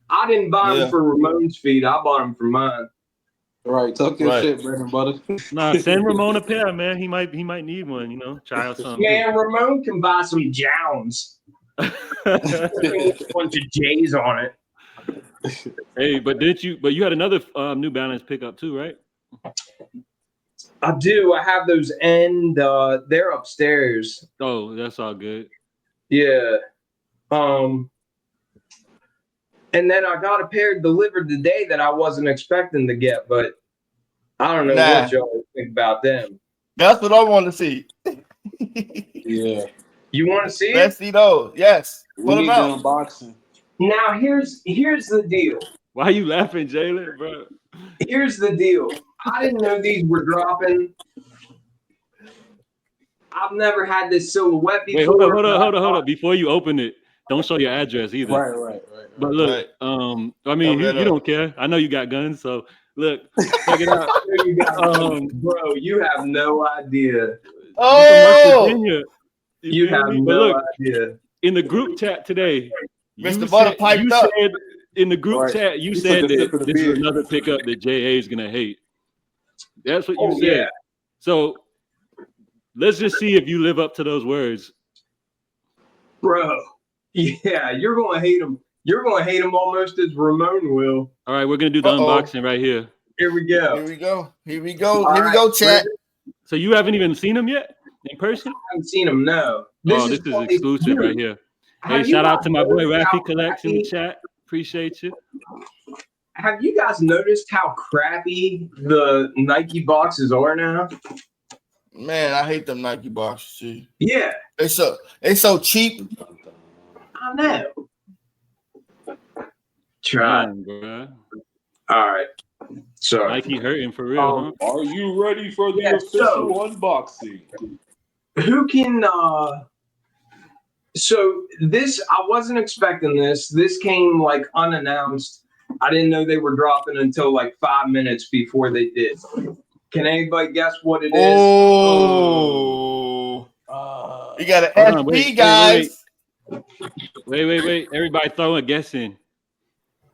I didn't buy them for Ramon's feet. I bought them for mine. Right, talk your shit, bread and butter. Nah, send Ramon a pair, man. He might need one. You know, try out something. Man, Ramon can buy some Jowns. A bunch of J's on it. Hey, but you had another New Balance pickup too, right? I do. I have those they're upstairs. Oh, that's all good. Yeah. And then I got a pair delivered today that I wasn't expecting to get, but I don't know what y'all think about them. That's what I want to see. Yeah. You want to see it? Let's see those. Yes. We need the unboxing. Now here's the deal. Why are you laughing, Jalen, bro? Here's the deal. I didn't know these were dropping. I've never had this silhouette before. Wait, hold on. Before you open it, don't show your address either. Right. But look, I mean, you don't care. I know you got guns, so look, check it out. Bro, you have no idea. Oh, you have no idea. In the group chat today, Mr. Butter piped up. In the group chat, you said that this is another pickup that JA is gonna hate. That's what you said. Yeah. So let's just see if you live up to those words, bro. Yeah, you're gonna hate him. You're gonna hate him almost as Ramon will. All right, we're gonna do the unboxing right here. Here we go. Here we go, chat. So you haven't even seen him yet in person? I haven't seen him. No. This is exclusive right here. Hey, shout out to my boy Rafi Collects in the chat. Appreciate you. Have you guys noticed how crappy the Nike boxes are now? Man, I hate them Nike boxes. Too. Yeah. They so cheap. I know. Try. Bro. All right. So Nike hurting for real, huh? Are you ready for the official unboxing? Who can so this, I wasn't expecting this. This came like unannounced. I didn't know they were dropping until like 5 minutes before they did. Can anybody guess what it is? Oh, you got an SB, guys. Wait. Everybody throw a guess in.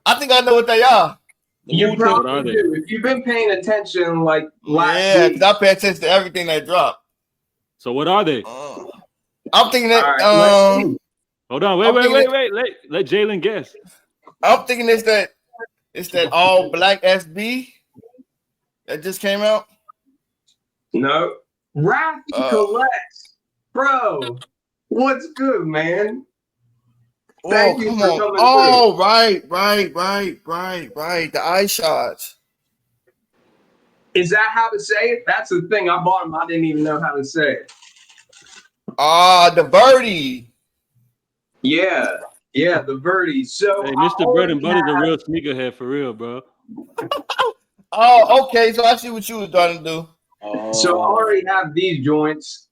I think I know what they are. You probably do. If you've been paying attention, like last week. Because I pay attention to everything that dropped. So what are they? I'm thinking that. Right, hold on, wait. Let Jalen guess. I'm thinking it's that all black SB that just came out. No, Rafi Collects, bro. What's good, man? Thank you for coming. Oh, right. The eye shots. Is that how to say it? That's the thing. I bought them. I didn't even know how to say it. The birdie. Yeah, the birdie. So hey, Mr. Bread and Butter's a real sneakerhead for real, bro. Oh, okay. So I see what you was trying to do. So I already have these joints.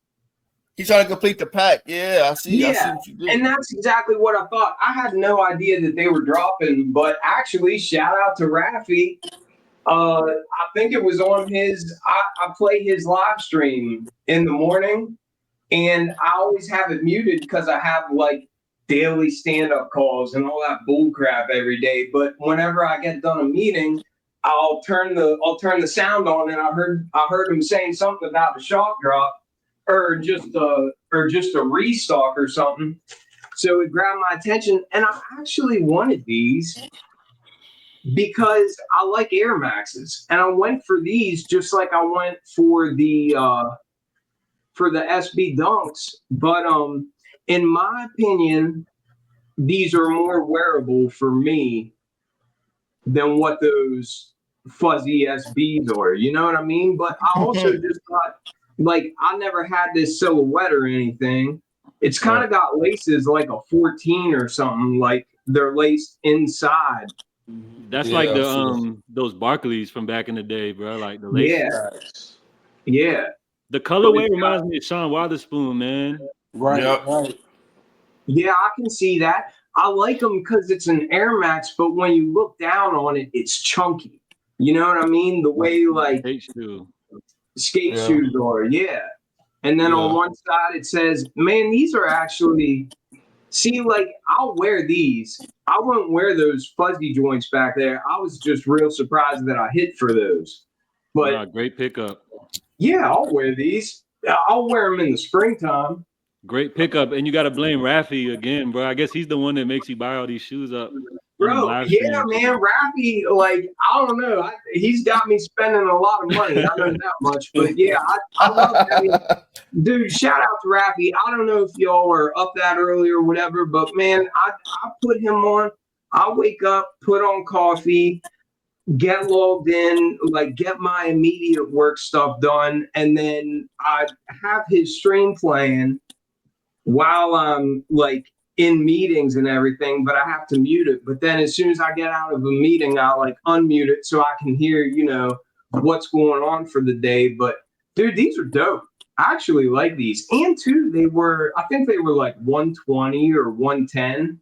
He's trying to complete the pack. Yeah, I see. Yeah, I see what you did. And that's exactly what I thought. I had no idea that they were dropping, but actually, shout out to Rafi. I think it was on his. I play his live stream in the morning, and I always have it muted because I have like daily stand-up calls and all that bull crap every day. But whenever I get done a meeting, I'll turn the sound on, and I heard him saying something about the shock drop or just a restock or something. So it grabbed my attention, and I actually wanted these because I like Air Maxes, and I went for these just like I went for the SB Dunks. But in my opinion, these are more wearable for me than what those fuzzy SBs are. You know what I mean? But I also just thought like I never had this silhouette or anything. It's kind of got laces like a 14 or something, like they're laced inside. That's like the those Barclays from back in the day, bro. Like the laces. Yeah. Yeah. The colorway reminds me of Sean Witherspoon, man. Right, right. Yeah, I can see that. I like them because it's an Air Max, but when you look down on it, it's chunky. You know what I mean? The way like skate shoes are, yeah. And then on one side it says, man, these are actually, see, like I'll wear these. I wouldn't wear those fuzzy joints back there. I was just real surprised that I hit for those. But wow, great pickup. Yeah, I'll wear these. I'll wear them in the springtime. Great pickup, and you got to blame Rafi again, bro. I guess he's the one that makes you buy all these shoes up. Bro, yeah, man, Rafi, like, I don't know. He's got me spending a lot of money. I know that much. But, yeah, I love that. Dude, shout out to Rafi. I don't know if y'all are up that early or whatever, but, man, I put him on. I wake up, put on coffee, get logged in, like get my immediate work stuff done, and then I have his stream playing while I'm like in meetings and everything, but I have to mute it. But then as soon as I get out of a meeting, I'll like unmute it so I can hear, you know, what's going on for the day. But dude, these are dope. I actually like these. And too, I think they were like 120 or 110.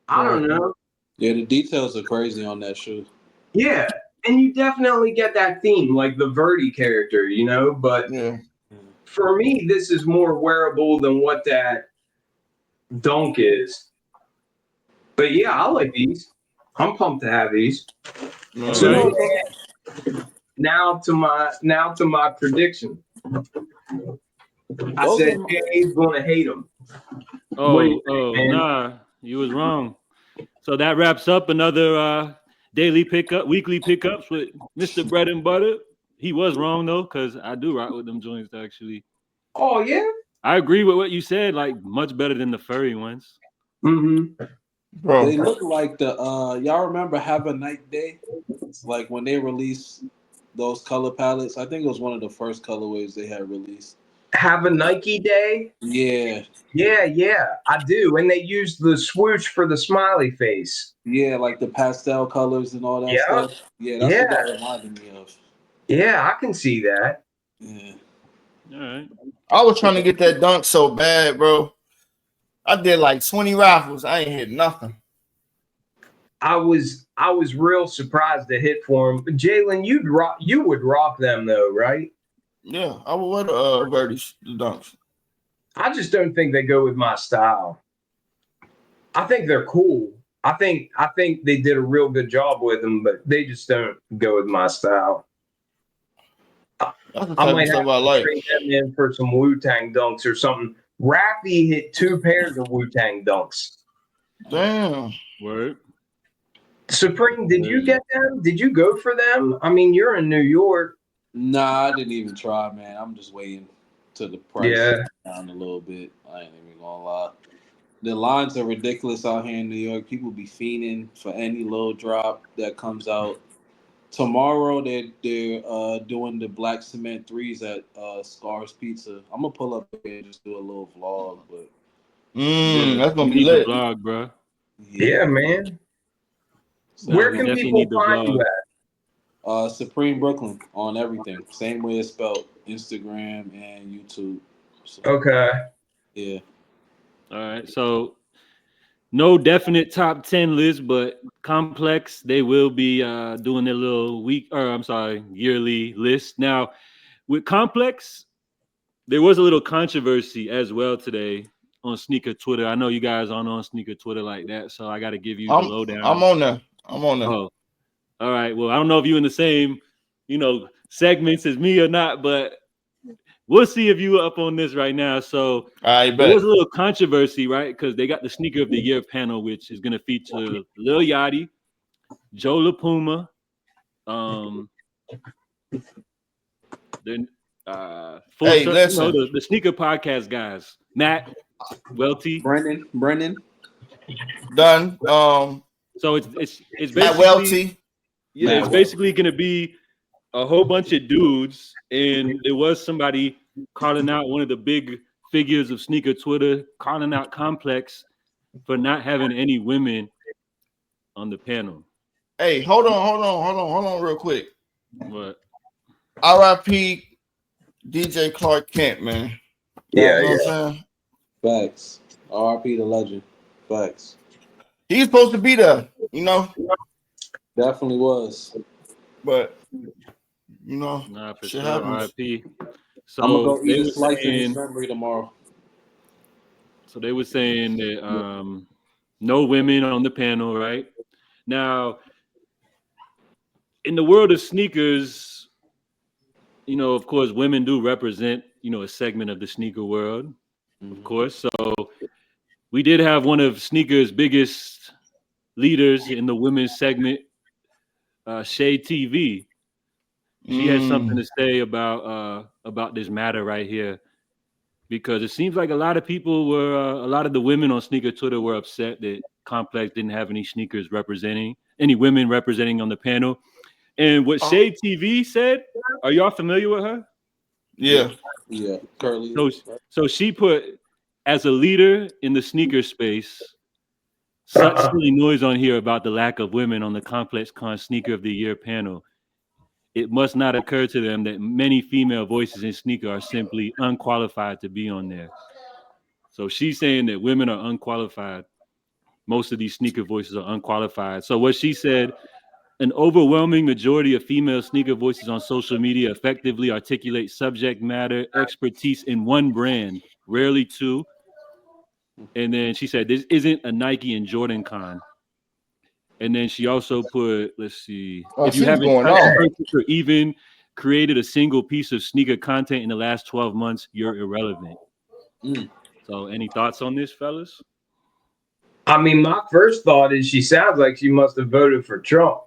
I don't know. Yeah, the details are crazy on that shoe. Yeah, and you definitely get that theme, like the Verdi character, you know, but for me, this is more wearable than what that Dunk is. But yeah, I like these. I'm pumped to have these. Okay. So now to my prediction. I said Jay's gonna hate them. Nah, you was wrong. So that wraps up another daily pickup, weekly pickups with Mr. Bread and Butter. He was wrong though, because I do rock with them joints actually. Oh yeah, I agree with what you said. Like much better than the furry ones. Mm-hmm. Bro, they look like the y'all remember Have a Night Day? It's like when they released those color palettes. I think it was one of the first colorways they had released. Have a Nike Day? Yeah. Yeah, I do. And they used the swoosh for the smiley face. Yeah, like the pastel colors and all that stuff. Yeah, that's what that reminded me of. Yeah, I can see that. Yeah. All right. I was trying to get that dunk so bad, bro. I did like 20 raffles. I ain't hit nothing. I was real surprised to hit for him. Jalen, you would rock them though, right? Yeah, I would wear the Verdi's, the dunks. I just don't think they go with my style. I think they're cool. I think they did a real good job with them, but they just don't go with my style. That's the type of stuff I like. Trade them in for some Wu-Tang dunks or something. Rafi hit 2 pairs of Wu-Tang dunks. Damn. Word. Supreme, did you get them? Did you go for them? I mean, you're in New York. Nah, I didn't even try, man. I'm just waiting till the price down a little bit. I ain't even gonna lie. The lines are ridiculous out here in New York. People be fiending for any little drop that comes out. Tomorrow they're doing the black cement 3s at Scar's Pizza. I'm gonna pull up here and just do a little vlog, but that's gonna be lit. Vlog, bro. Yeah, man. So where can people find you at? Supreme Brooklyn on everything. Same way it's spelled. Instagram and YouTube. So, okay. Yeah. All right. So no definite top 10 list, but Complex, they will be doing their little yearly list. Now, with Complex, there was a little controversy as well today on sneaker Twitter. I know you guys aren't on sneaker Twitter like that, so I got to give you the lowdown. I'm on there. Oh, all right. Well, I don't know if you're in the same, segments as me or not, but we'll see if you are up on this right now. So there was a little controversy, right? Because they got the Sneaker of the Year panel, which is going to feature Lil Yachty, Joe LaPuma, then the sneaker podcast guys, Matt, Welty, Brennan, done. So it's basically Matt Welty. Yeah, it's basically going to be a whole bunch of dudes, and there was somebody calling out one of the big figures of sneaker Twitter, calling out Complex for not having any women on the panel. Hey, hold on, real quick. What? R.I.P. DJ Clark Kent, man. Yeah, you know what I'm saying? Facts. R.I.P. the legend. Facts. He's supposed to be there, you know. Definitely was. But you know, Nah, for shit sure. happens. RIP. So I'm gonna go they eat a were slice in his saying, memory tomorrow. so they were saying that no women on the panel, right? Now, in the world of sneakers, you know, of course, women do represent, you know, a segment of the sneaker world, of course. So we did have one of sneakers' biggest leaders in the women's segment, ShayTV. She had something to say about this matter right here, because it seems like a lot of people were, a lot of the women on sneaker Twitter were upset that Complex didn't have any women representing on the panel. And what ShayTV said, are y'all familiar with her? Yeah. Curly. So she put, as a leader in the sneaker space, such silly noise on here about the lack of women on the Complex Con Sneaker of the Year panel. It must not occur to them that many female voices in sneaker are simply unqualified to be on there. So she's saying that women are unqualified. Most of these sneaker voices are unqualified. So what she said, an overwhelming majority of female sneaker voices on social media effectively articulate subject matter expertise in one brand, rarely two. And then she said, this isn't a Nike and Jordan con. And then she also put, let's see, if you haven't purchased or even created a single piece of sneaker content in the last 12 months, you're irrelevant. So any thoughts on this, fellas? I mean, my first thought is she sounds like she must have voted for Trump.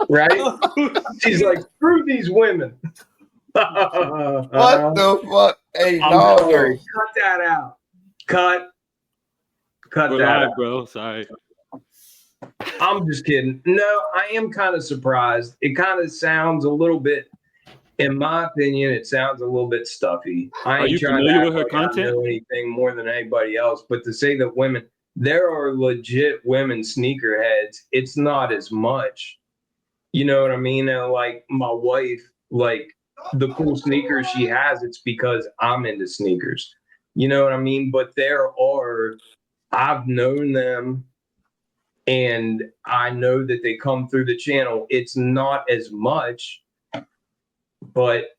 Right? She's like, screw these women. What the fuck? Hey, I'm sorry. Cut that out. Cut We're that live, out. bro. Sorry. I'm just kidding. No, I am kind of surprised. It kind of sounds a little bit, in my opinion, it sounds a little bit stuffy. I ain't trying to act with her like content? I know anything more than anybody else, but to say that women, there are legit women sneakerheads, it's not as much. You know what I mean? And like my wife, like the cool sneakers she has, it's because I'm into sneakers. You know what I mean? But I've known them and I know that they come through the channel. It's not as much, but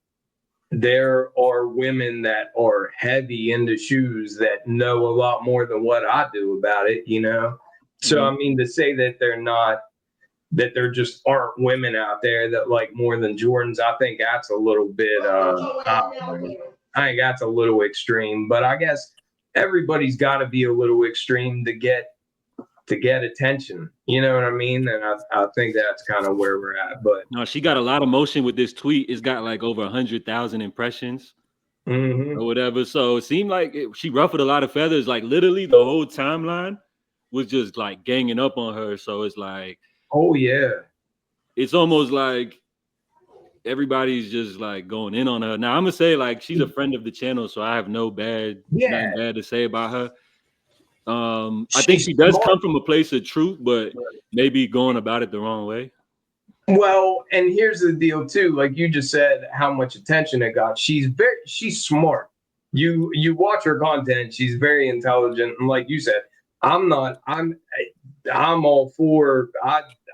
there are women that are heavy into shoes that know a lot more than what I do about it, you know? So, I mean, to say that there just aren't women out there that like more than Jordans, I think that's a little bit, I think that's a little extreme, but I guess everybody's got to be a little extreme to get attention. You know what I mean? And I think that's kind of where we're at. But no, she got a lot of motion with this tweet. It's got like over 100,000 impressions or whatever. So it seemed like she ruffled a lot of feathers. Like literally the whole timeline was just like ganging up on her. So it's like, oh yeah, it's almost like everybody's just like going in on her. Now I'm gonna say like she's a friend of the channel, so I have nothing bad to say about her. I think she does come from a place of truth, but maybe going about it the wrong way. Well, and here's the deal too. Like you just said, how much attention it got. She's smart. You watch her content. She's very intelligent, and like you said, I'm all for.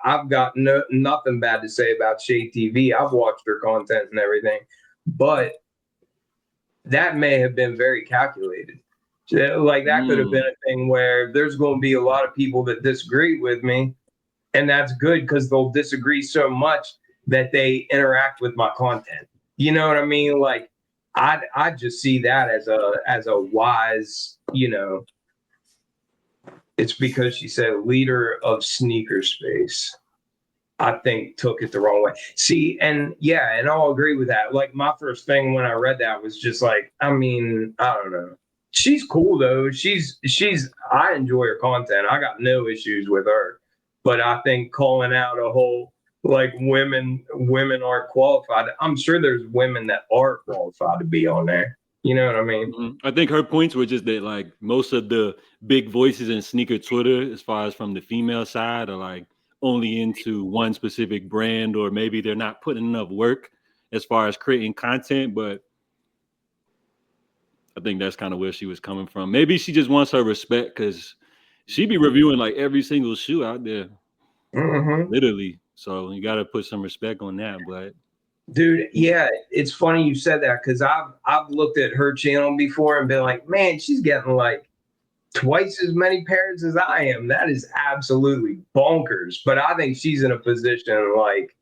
I've got nothing bad to say about ShayTV. I've watched her content and everything, but that may have been very calculated. Like that could have been a thing where there's going to be a lot of people that disagree with me, and that's good because they'll disagree so much that they interact with my content. You know what I mean? Like I just see that as a wise, you know. It's because she said leader of sneaker space. I think took it the wrong way. See, and yeah, and I'll agree with that. Like my first thing when I read that was just like, I mean, I don't know. She's cool though. I enjoy her content. I got no issues with her. But I think calling out a whole like women aren't qualified. I'm sure there's women that are qualified to be on there. You know what I mean? Mm-hmm. I think her points were just that like most of the big voices in sneaker Twitter, as far as from the female side, are like only into one specific brand, or maybe they're not putting enough work as far as creating content. But I think that's kind of where she was coming from. Maybe she just wants her respect because she be reviewing like every single shoe out there, literally. So you got to put some respect on that. But dude, yeah, it's funny you said that because I've looked at her channel before and been like, man, she's getting like twice as many pairs as I am. That is absolutely bonkers. But I think she's in a position like,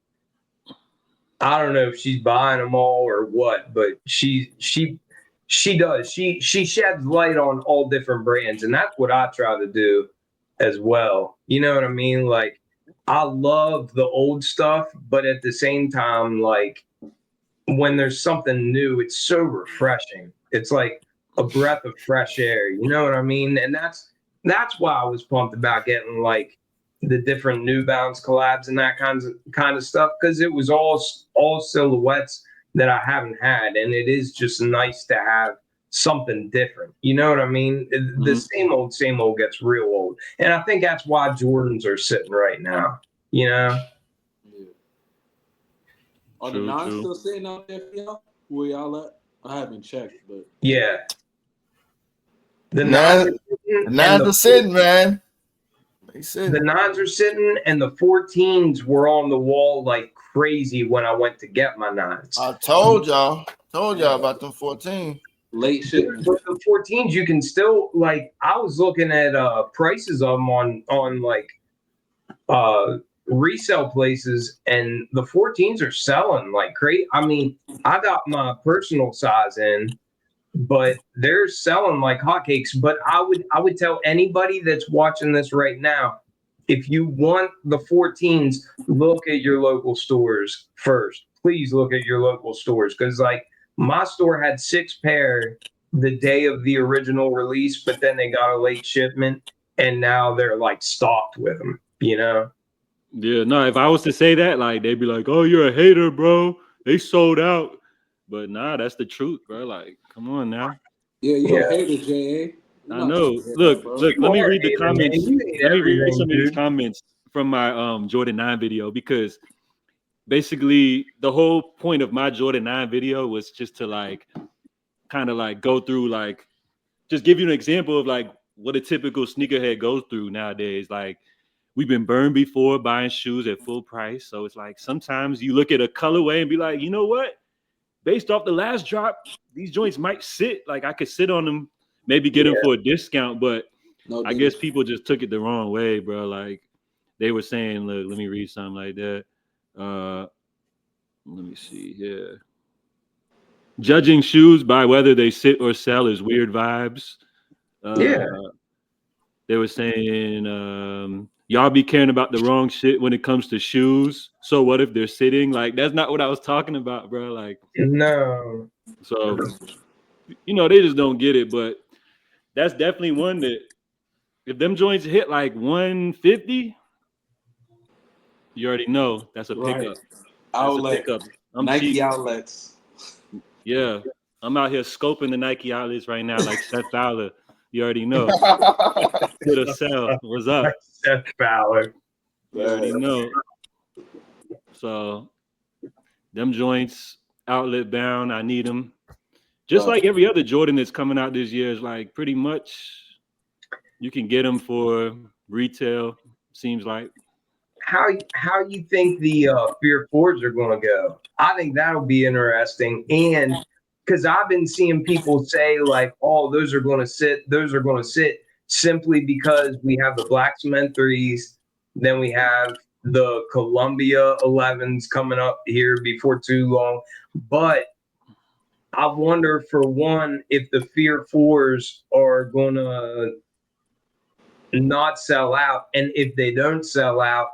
I don't know if she's buying them all or what, but she does. She sheds light on all different brands, and that's what I try to do as well. You know what I mean? Like, I love the old stuff, but at the same time, like when there's something new, it's so refreshing. It's like a breath of fresh air. You know what I mean? And that's why I was pumped about getting like the different New Balance collabs and that kind of stuff, because it was all silhouettes that I haven't had, and it is just nice to have something different. You know what I mean? The same old gets real old, and I think that's why Jordans are sitting right now. You know? Yeah. Are the nines still sitting out there for y'all? Where y'all at? I haven't checked, but yeah. The nines are sitting, man. The nines are sitting, and the 14s were on the wall like crazy when I went to get my nines. I told y'all about them 14. Late shit. But the 14s, you can still like. I was looking at prices of them on like resale places, and the 14s are selling like crazy. I mean, I got my personal size in, but they're selling like hotcakes. But I would tell anybody that's watching this right now, if you want the 14s, look at your local stores first. Please look at your local stores, because like my store had 6 pair the day of the original release, but then they got a late shipment, and now they're like stocked with them. You know? Yeah, no. If I was to say that, like they'd be like, "Oh, you're a hater, bro. They sold out." But nah, that's the truth, bro. Like, come on now. Yeah, you're a hater, J.A. I know. Look. Let me read the comments. Let me read some of these comments from my Jordan 9 video, because basically the whole point of my Jordan 9 video was just to like kind of like go through, like just give you an example of like what a typical sneakerhead goes through nowadays. Like, we've been burned before buying shoes at full price. So it's like sometimes you look at a colorway and be like, you know what? Based off the last drop, these joints might sit. Like, I could sit on them, maybe get them for a discount. But I guess people just took it the wrong way, bro. Like, they were saying, look, let me read something like that. Let me see here. Judging shoes by whether they sit or sell is weird vibes. They were saying, y'all be caring about the wrong shit when it comes to shoes. So what if they're sitting? Like, that's not what I was talking about, bro. Like, no. So, you know, they just don't get it. But that's definitely one that if them joints hit like 150, you already know that's a pickup. Outlet. That's a pickup. I'm Nike cheap. outlets. Yeah. I'm out here scoping the Nike outlets right now, like Seth Fowler. You already know. Hit or sell. What's up? Seth Fowler. You already know. So, them joints, outlet bound, I need them. Just like every other Jordan that's coming out this year is like pretty much you can get them for retail, seems like. How you think the Fear Fords are going to go? I think that'll be interesting. And because I've been seeing people say like, oh, those are going to sit simply because we have the Black Cement 3s, then we have the Columbia 11s coming up here before too long. But I wonder, for one, if the Fear 4s are going to not sell out. And if they don't sell out,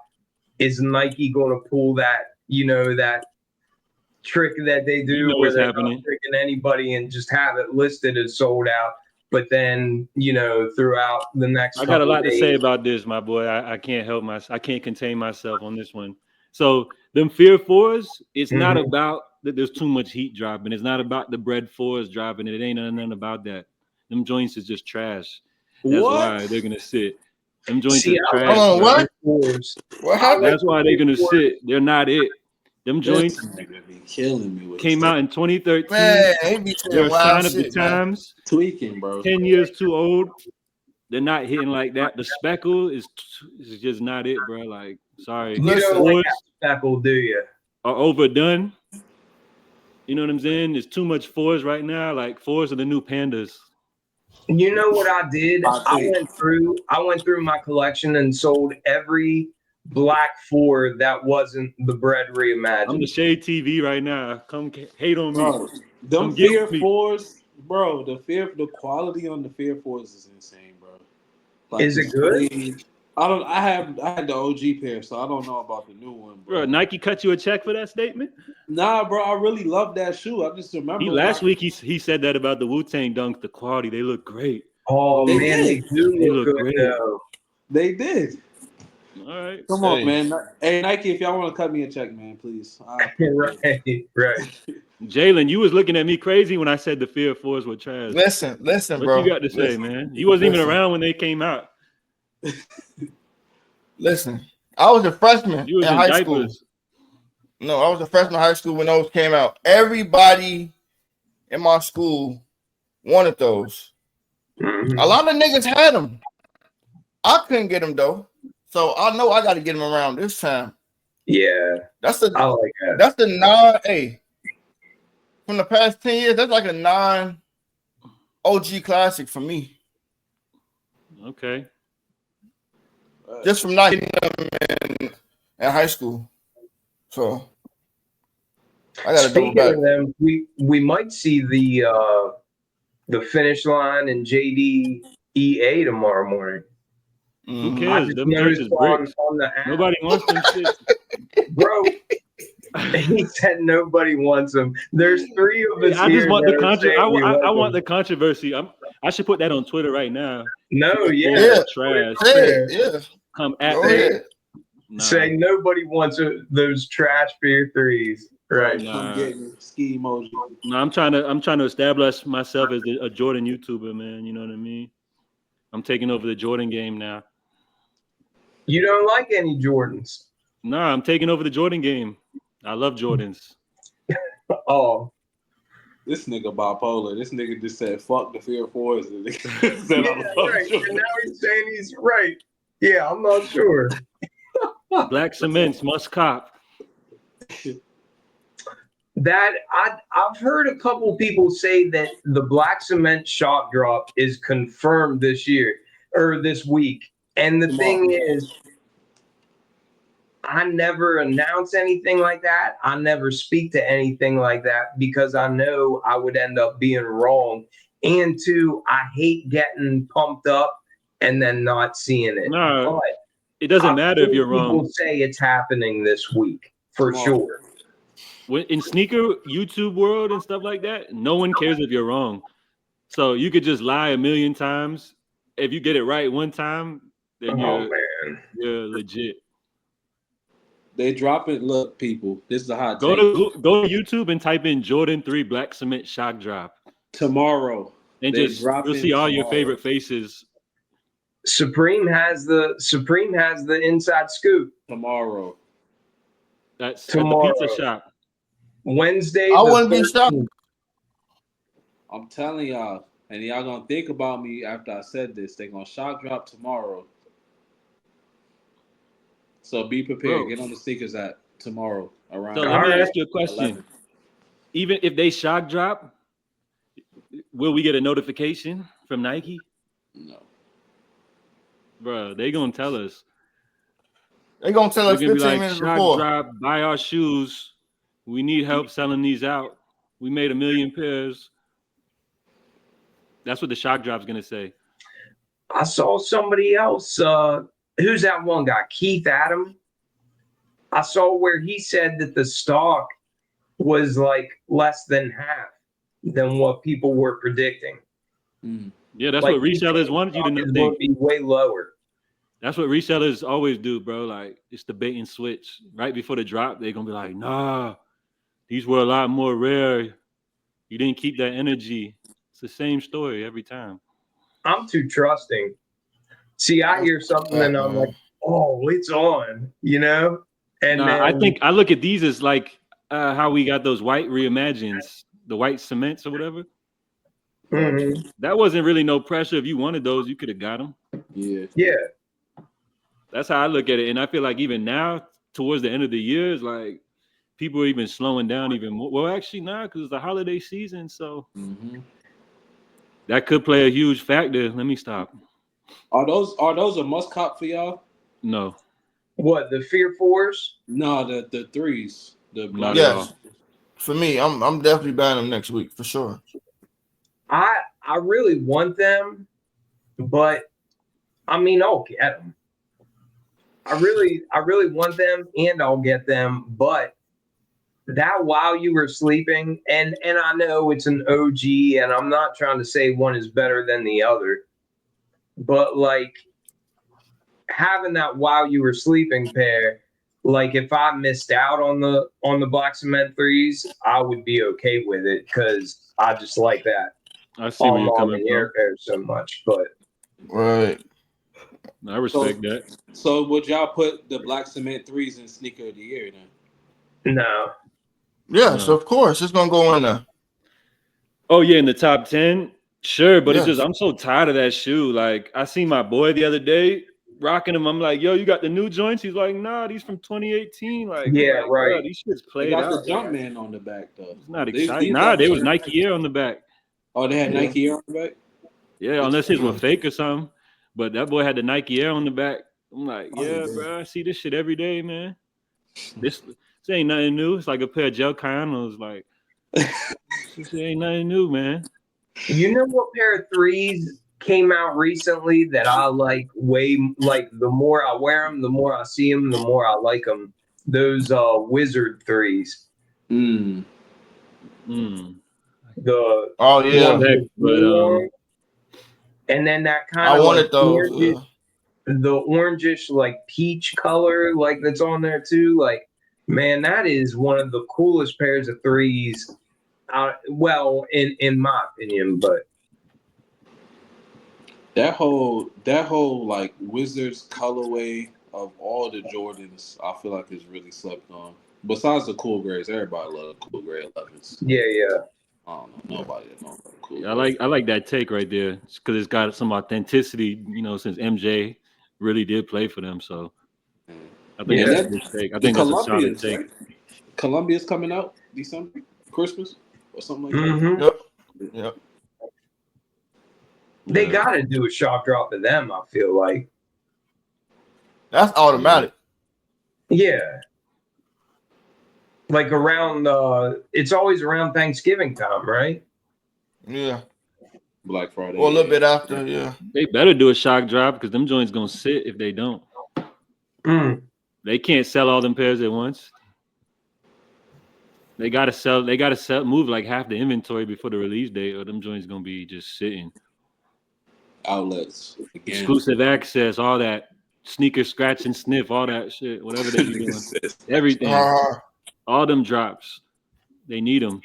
is Nike going to pull that, that trick that they do where they're not tricking anybody and just have it listed as sold out? But then, throughout the next I got a lot days, to say about this, my boy. I can't help I can't contain myself on this one. So them Fear 4s, it's not about that there's too much heat dropping. It's not about the bread 4s dropping. It ain't nothing about that. Them joints is just trash. That's why they're gonna sit. Them joints is trash. Hold on, what happened? That's why they're gonna sit. They're not it. Them joints be killing me with came out in 2013. Man, he be They're saying a wild sign of the shit, man. times. Tweaking, bro. 10 years too old. They're not hitting like that. The speckle is just not it, bro. Like, sorry. You don't like that speckle, do you? Are overdone. You know what I'm saying? There's too much 4s right now. Like 4s are the new pandas. You know what I did? I went through my collection and sold every black 4 that wasn't the bread reimagined. I'm the ShayTV right now. Come hate on me. Bro, them Fear 4s, bro. The quality on the Fear 4s is insane, bro. Like, is it good? I had the OG pair, so I don't know about the new one, bro. Nike cut you a check for that statement? Nah, bro. I really love that shoe. I just remember last week he said that about the Wu-Tang Dunk. The quality, they look great. Oh man, they do look good great. though. They did. All right. Come on, man. Hey, Nike, if y'all want to cut me a check, man, please. Right. Jalen, you was looking at me crazy when I said the Fear 4s were trash. Listen, bro. What you got to say, man? You wasn't even around when they came out. Listen, I was a freshman in high school. No, I was a freshman in high school when those came out. Everybody in my school wanted those. Mm-hmm. A lot of niggas had them. I couldn't get them though, so I know I got to get them around this time. Yeah, I like that. That's the non-A from the past 10 years. That's like a non-OG classic for me. Okay. Just from not hitting them in high school. So I gotta double back. Speaking of them, we might see the finish line in JDEA tomorrow morning. Who cares? Them joints is bricks. Nobody wants them shit. Bro, he said nobody wants them. There's 3 of us. I just want the controversy. I want the controversy. I should put that on Twitter right now. No, trash. Yeah. Come at me. Nah. Say nobody wants those trash Fear 3s. Right. Come get me. Ski emoji. No, I'm trying to establish myself as a Jordan YouTuber, man. You know what I mean? I'm taking over the Jordan game now. You don't like any Jordans? No, I'm taking over the Jordan game. I love Jordans. Oh. This nigga bipolar. This nigga just said fuck the Fear 4s. Right. And now he's saying he's right. Yeah, I'm not sure. Black cements must cop. That I've heard a couple people say that the black cement shock drop is confirmed this year or this week. And the thing is, I never announce anything like that. I never speak to anything like that because I know I would end up being wrong. And 2, I hate getting pumped up and then not seeing it. No, it doesn't matter if you're wrong. People say it's happening this week for sure. In sneaker YouTube world and stuff like that, no one cares if you're wrong. So you could just lie a million times. If you get it right one time, then you're legit. They drop it. Look, people, this is a hot take. Go to YouTube and type in Jordan 3 Black Cement Shock Drop tomorrow, and you'll see all your favorite faces. Supreme has the inside scoop tomorrow. That's tomorrow. At the pizza shop. Wednesday. I wouldn't be shocked. I'm telling y'all, and y'all gonna think about me after I said this. They're gonna shock drop tomorrow. So be prepared. Bro. Get on the sneakers app tomorrow around. So let me ask you a question. 11. Even if they shock drop, will we get a notification from Nike? No. Bro, they gonna tell us. They're gonna tell us 15 minutes before. Drop, buy our shoes. We need help selling these out. We made 1 million pairs. That's what the shock drop's gonna say. I saw somebody else. Who's that one guy? Keith Adam. I saw where he said that the stock was like less than half than what people were predicting. Yeah, that's like, what resellers wanted you to know. It's going to be way lower. That's what resellers always do, bro. Like, it's the bait and switch. Right before the drop, they're gonna be like, nah, these were a lot more rare. You didn't keep that energy. It's the same story every time. I'm too trusting. See, I hear something and I'm like, oh, it's on, you know? And then, I think I look at these as like how we got those white reimagines, the white cements or whatever. Mm-hmm. That wasn't really no pressure. If you wanted those, you could have got them. Yeah. That's how I look at it. And I feel like even now, towards the end of the year, it's like people are even slowing down even more. Well, actually, not because it's the holiday season. So that could play a huge factor. Let me stop. Are those a must cop for y'all? No. What, the Fear Force? No, the threes. Not at all. For me, I'm definitely buying them next week for sure. I really want them, but I mean, I'll get them. I really want them, and I'll get them. But that while you were sleeping, and I know it's an OG, and I'm not trying to say one is better than the other, but like having that while you were sleeping pair, like if I missed out on the black cement threes, I would be okay with it because I just like that. I see where you're coming from. Pair so much, but right. I respect that. So would y'all put the black cement threes in sneaker of the year then? No. Yes, of course. It's gonna go in there. Oh yeah, in the top 10? Sure, but it's just I'm so tired of that shoe. Like I seen my boy the other day rocking them. I'm like, yo, you got the new joints? He's like, nah, these from 2018. Like, yeah, like, right. These shits played they got out. The Jumpman on the back though. It's not exciting. Nah, they was Nike Air on the back. Oh, they had Nike Air on the back? Yeah, unless his were fake or something. But that boy had the Nike Air on the back. I'm like, yeah, bro, I see this shit every day, man. This ain't nothing new. It's like a pair of Gel Cayanos. Like, this ain't nothing new, man. You know what pair of threes came out recently that I like the more I wear them, the more I see them, the more I like them. Those Wizard threes. Mm. The and then that kind of I wanted those. The orangish like peach color like that's on there too. Like, man, that is one of the coolest pairs of threes. Well, in my opinion, but that whole like Wizards colorway of all the Jordans, I feel like is really slept on. Besides the cool grays, everybody loves cool gray 11s. Yeah. I don't know nobody that knows cool. Yeah, I like that take right there because it's got some authenticity. You know, since MJ really did play for them, so I think that's a good take. I think that's a solid take. Right? Columbia's coming out December, Christmas, or something like that. Yep. They got to do a shock drop of them, I feel like. That's automatic. Yeah. Like around, it's always around Thanksgiving time, right? Yeah. Black Friday. Or a little bit after, yeah. They better do a shock drop because them joints going to sit if they don't. They can't sell all them pairs at once. They gotta move like half the inventory before the release date, or them joints gonna be just sitting. Outlets, exclusive access, all that sneaker scratch and sniff, all that shit, whatever they be doing, everything, all them drops, they need them.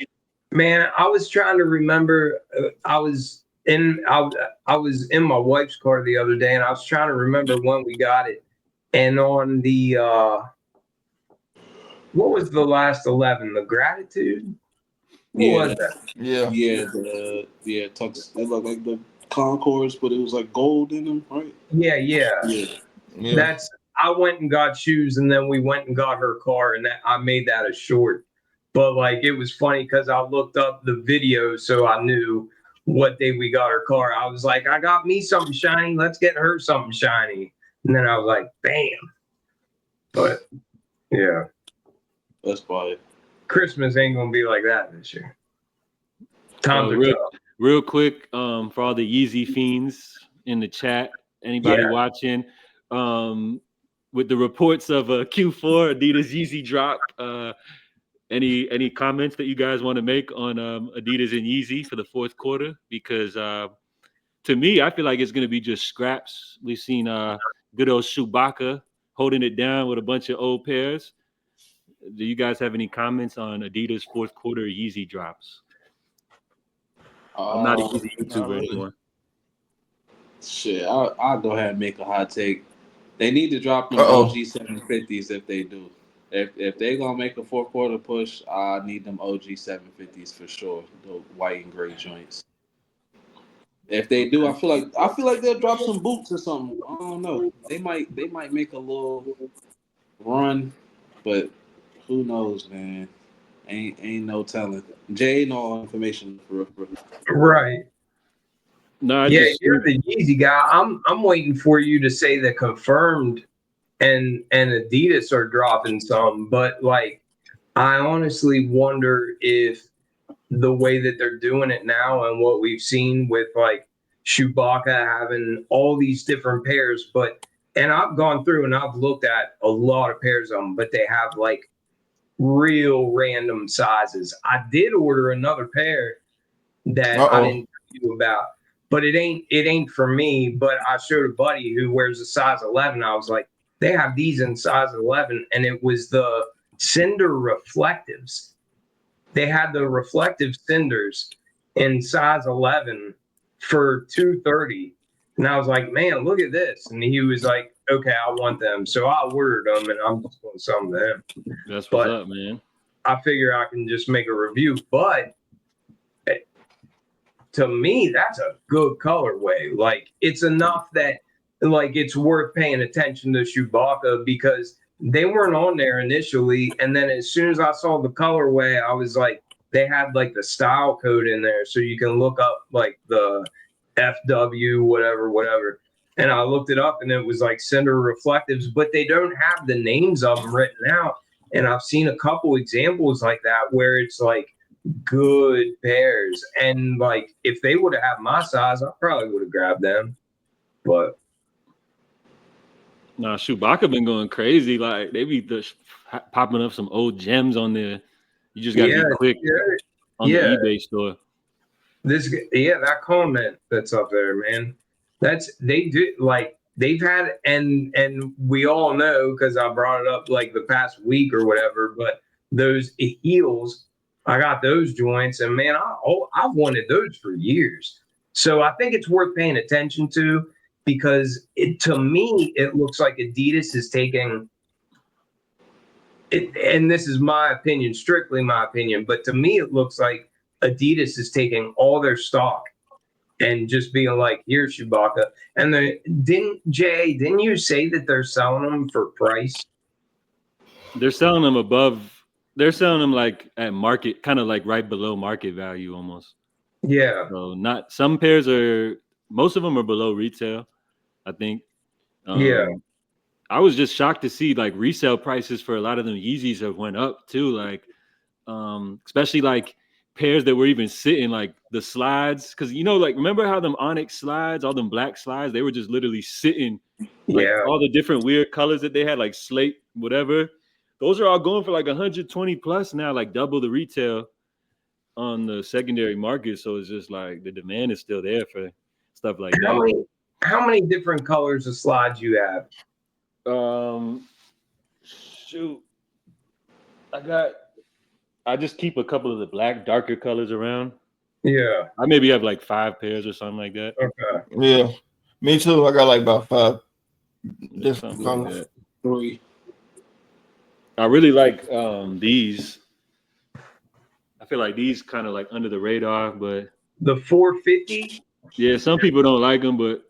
Man, I was trying to remember. I was in my wife's car the other day, and I was trying to remember when we got it. And on the what was the last 11? The Gratitude? What was that? Yeah. Tux. They look like the Concords, but it was like gold in them, right? Yeah. That's. I went and got shoes, and then we went and got her car, and I made that a short. But like it was funny because I looked up the video, so I knew what day we got her car. I was like, I got me something shiny. Let's get her something shiny. And then I was like, bam. But yeah. That's fine. Christmas ain't gonna be like that this year. Real quick, for all the YEEZY fiends in the chat, anybody watching, with the reports of a Q4 Adidas YEEZY drop, any comments that you guys want to make on Adidas and YEEZY for the fourth quarter? Because to me, I feel like it's gonna be just scraps. We've seen good old Chewbacca holding it down with a bunch of old pairs. Do you guys have any comments on Adidas fourth quarter Yeezy drops? I'm not a Yeezy YouTuber anymore. Shit, I'll go ahead and make a hot take. They need to drop them OG 750s if they do. If they're gonna make a fourth quarter push, I need them OG 750s for sure. The white and gray joints. If they do, I feel like they'll drop some boots or something. I don't know. They might make a little run, but who knows, man? Ain't no telling. Jay ain't all information for real. Right. No, you're the Yeezy guy. I'm waiting for you to say the confirmed and Adidas are dropping some, but like I honestly wonder if the way that they're doing it now and what we've seen with like Chewbacca having all these different pairs, and I've gone through and I've looked at a lot of pairs of them, but they have like real random sizes. I did order another pair that I didn't tell you about, but it ain't for me. But I showed a buddy who wears a size 11. I was like, they have these in size 11, and it was the Cinder Reflectives. They had the reflective cinders in size 11 for $230, and I was like, man, look at this. And he was like, okay, I want them. So I ordered them, and I'm just going to sell them to him. That's what's up, man. I figure I can just make a review, but to me, that's a good colorway. Like, it's enough that like it's worth paying attention to Chewbacca because they weren't on there initially, and then as soon as I saw the colorway, I was like, they had like the style code in there, so you can look up like the FW whatever. And I looked it up, and it was like Cinder Reflectives, but they don't have the names of them written out. And I've seen a couple examples like that where it's like good pairs, and like if they would have had my size, I probably would have grabbed them. But nah, Chewbacca been going crazy. Like they be just popping up some old gems on there. You just gotta be quick on the eBay store. That comment that's up there, man. They do like they've had, and we all know because I brought it up like the past week or whatever. But those heels, I got those joints, and man, I've wanted those for years. So I think it's worth paying attention to because to me it looks like Adidas is taking it, and this is my opinion, strictly my opinion, but to me it looks like Adidas is taking all their stock and just being like, here's Chewbacca. And didn't you say that they're selling them for price? They're selling them they're selling them like at market, kind of like right below market value almost. Yeah. So most of them are below retail, I think. I was just shocked to see like resale prices for a lot of them Yeezys have went up too. Like, especially like pairs that were even sitting, like the slides. Cause like, remember how them Onyx slides, all them black slides, they were just literally sitting, like all the different weird colors that they had, like slate, whatever. Those are all going for like 120 plus now, like double the retail on the secondary market. So it's just like the demand is still there for stuff like that. How many different colors of slides you have? Shoot, I just keep a couple of the black, darker colors around. Yeah, I maybe have like 5 pairs or something like that. Okay. Yeah, me too. I got like about 5 different colors. Like 3. I really like these. I feel like these kind of like under the radar, but the 450. Yeah, some people don't like them, but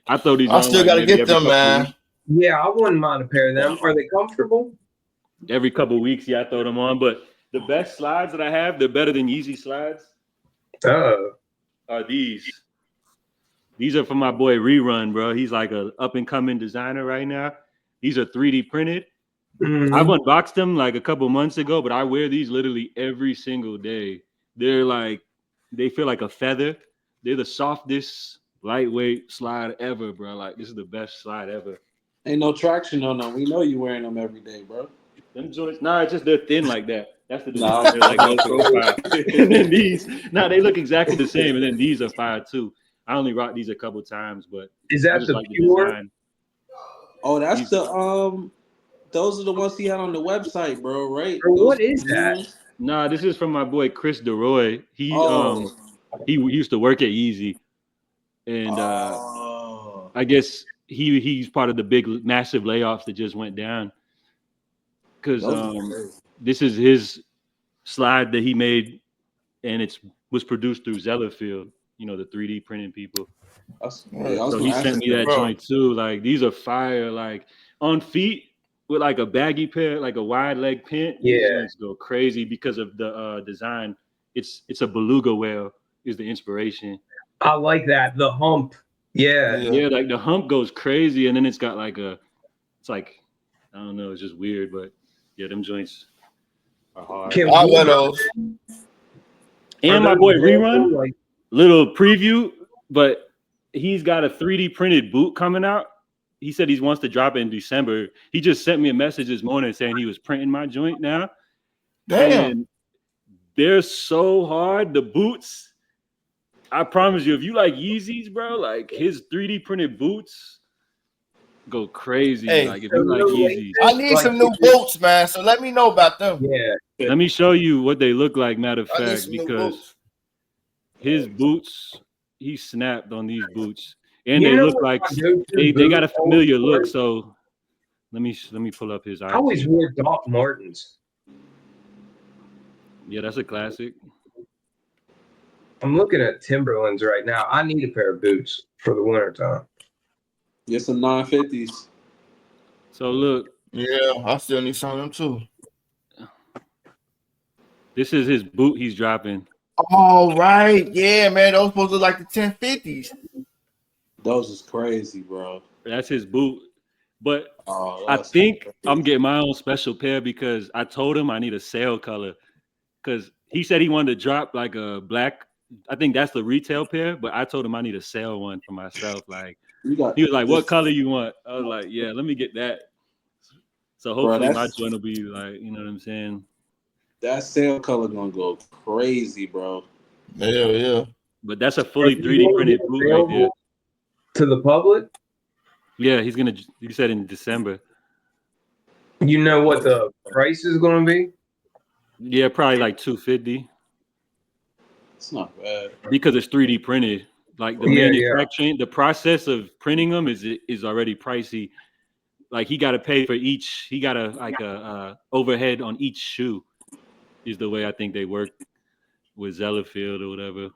I throw these. I still got to get them, man. Yeah, I wouldn't mind a pair of them. Are they comfortable? Every couple of weeks, I throw them on. But the best slides that I have, they're better than Yeezy slides. Are these? These are for my boy Rerun, bro. He's like a up and coming designer right now. These are 3D printed. Mm-hmm. I've unboxed them like a couple months ago, but I wear these literally every single day. They feel like a feather. They're the softest, lightweight slide ever, bro. Like, this is the best slide ever. Ain't no traction on them. We know you wearing them every day, bro. Them joints, it's just they're thin like that. That's the design. They're like no profile. And then these, they look exactly the same. And then these are fire too. I only rocked these a couple times, but Is I that just the like the pure? design. Oh, that's those are the ones he had on the website, bro. Right? Or Those what is new that? ones. Nah, this is from my boy Chris DeRoy. Oh, He used to work at YEEZY, and I guess he's part of the big massive layoffs that just went down. Because this is his slide that he made, and was produced through Zellerfield. You know, the 3D printing people. So he sent me that joint too. Like, these are fire. Like, on feet with like a baggy pair, like a wide leg pant. Yeah. These joints go crazy because of the design. It's a beluga whale is the inspiration. I like that. The hump. Yeah. Yeah, like the hump goes crazy, and then it's got like it's like, I don't know, it's just weird, but yeah, them joints are hard. I wear those. And my boy Rerun, little preview, but he's got a 3D printed boot coming out. He said he wants to drop it in December. He just sent me a message this morning saying he was printing my joint now. Damn. And they're so hard. The boots, I promise you, if you like Yeezys, bro, like his 3D printed boots go crazy. Hey, like if you like Yeezys, I need some new boots, man. So let me know about them. Yeah. Let me show you what they look like, matter of fact, because his boots, he snapped on these boots. And they look like they got a familiar look. So let me pull up his I always wore Doc Martens. Yeah, that's a classic. I'm looking at Timberlands right now. I need a pair of boots for the wintertime. Get some 950s. So look. Yeah, I still need some of them too. This is his boot he's dropping. All right. Yeah, man. Those supposed to look like the 1050s. Those is crazy, bro. That's his boot. But I think I'm getting my own special pair because I told him I need a sale color. Because he said he wanted to drop like a black. I think that's the retail pair, but I told him I need a sale one for myself. Like, he was like, "What color you want?" I was like, "Yeah, let me get that." So hopefully my joint will be like, you know what I'm saying? That sale color gonna go crazy, bro. Yeah. But that's a fully 3D printed boot right there. To the public? Yeah, he said in December. You know what the price is gonna be? Yeah, probably like $250. It's not bad. Because it's 3D printed. Like the manufacturing, the process of printing them is already pricey. Like he got to pay for each. He got a overhead on each shoe. Is the way I think they work with Zellerfield or whatever.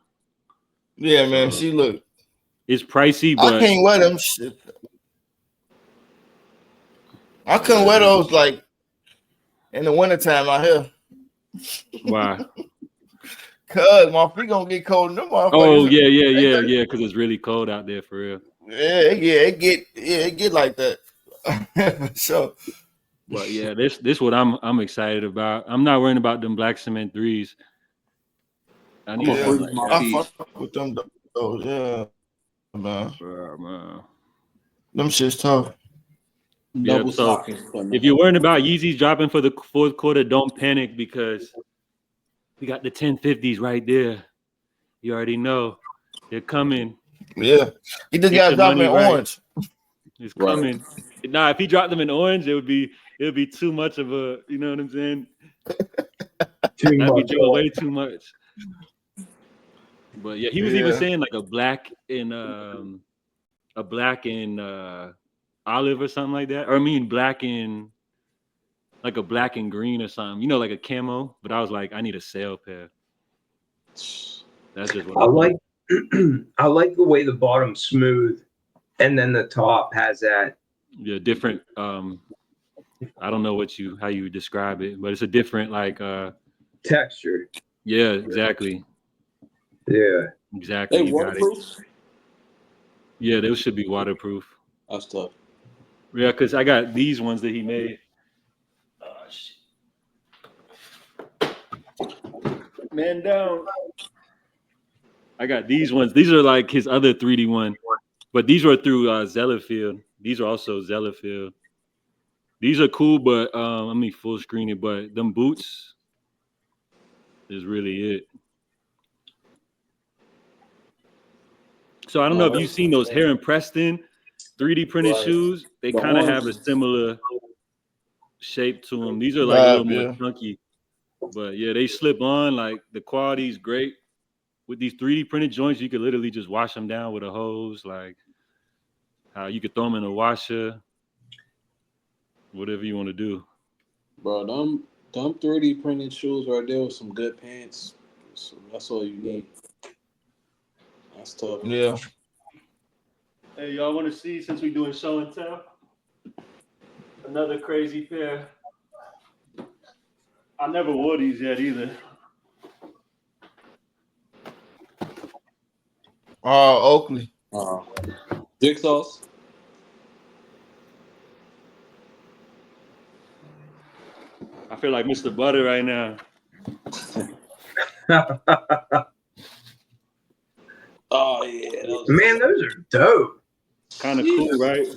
Yeah, man. She look. It's pricey, but I can't wear them shit. I couldn't wear those like in the wintertime out here. Why? Cause my feet gonna get cold in them motherfuckers. Oh yeah. Because it's really cold out there for real. Yeah, it get like that. So, but yeah, this what I'm excited about. I'm not worrying about them black cement 3s. I need I fuck with them though. Yeah, man. Them shit's tough. Yeah, so if you're worrying about Yeezys dropping for the fourth quarter, don't panic because we got the 1050s right there. You already know they're coming. Yeah, he just got dropped in orange. It's coming. Nah, if he dropped them in orange, it would be too much of a, you know what I'm saying? That'd be doing way too much. But yeah, he was even saying like a black and olive or something like that. Or I mean black and like a black and green or something. You know, like a camo. But I was like, I need a sale pair. That's just what I like. I like the way the bottom's smooth, and then the top has that. Yeah, different. I don't know how you describe it, but it's a different like texture. Yeah, exactly. Yeah, exactly. They waterproof? Yeah, those should be waterproof. That's tough. Yeah, because I got these ones that he made. Oh shit. Man down. I got these ones. These are like his other 3D one, but these were through Zellerfield. These are also Zellerfield. These are cool, but let me full screen it. But them boots is really it. So I don't know if you've seen those Heron Preston 3D printed shoes. They kind of have a similar shape to them. These are like a little more chunky, but yeah, they slip on. Like the quality is great. With these 3D printed joints, you could literally just wash them down with a hose. Like how you could throw them in a washer, whatever you want to do. Bro, them 3D printed shoes right there with some good pants. So that's all you need. That's tough. Yeah. Hey, y'all want to see, since we're doing show and tell, another crazy pair. I never wore these yet either. Oakley. Jigsaws. I feel like Mr. Butter right now. Oh yeah, man, those are dope. Kind of cool, right?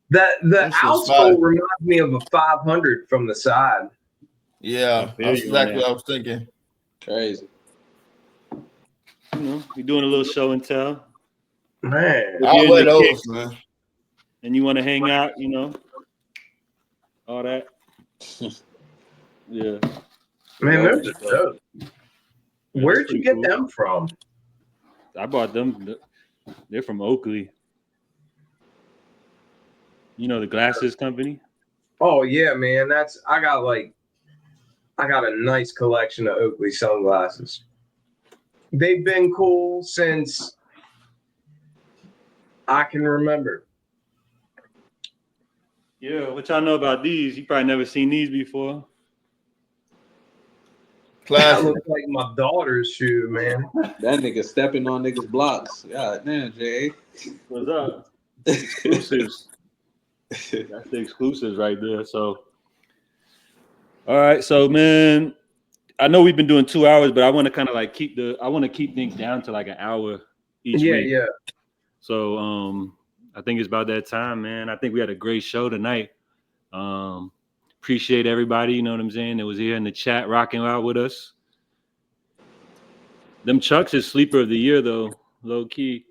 The outsole reminds me of a 500 from the side. Yeah, that's exactly what I was thinking. Crazy. You know, we're doing a little show and tell. Man, I'll wear those, man. And you want to hang out, you know, all that. Yeah. Man, those are dope. Where'd you get them from? I bought them. They're from Oakley. You know the glasses company? Oh yeah, man. I got a nice collection of Oakley sunglasses. They've been cool since I can remember. Yeah, what y'all know about these? You probably never seen these before. That looks like my daughter's shoe, man. That nigga stepping on niggas' blocks. God damn, Jay. What's up? Exclusives. That's the exclusives right there. So, all right. So, man, I know we've been doing 2 hours, but I want to kind of like keep things down to like an hour each week. Yeah. So, I think it's about that time, man. I think we had a great show tonight. Appreciate everybody, you know what I'm saying, that was here in the chat rocking out with us. Them Chucks is sleeper of the year, though, low key.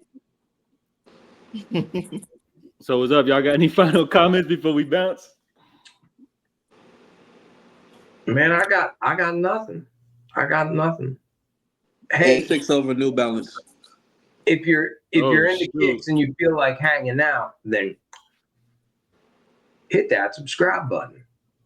So what's up? Y'all got any final comments before we bounce? Man, I got nothing. Hey, 6 over New Balance. If you're into kicks and you feel like hanging out, then hit that subscribe button.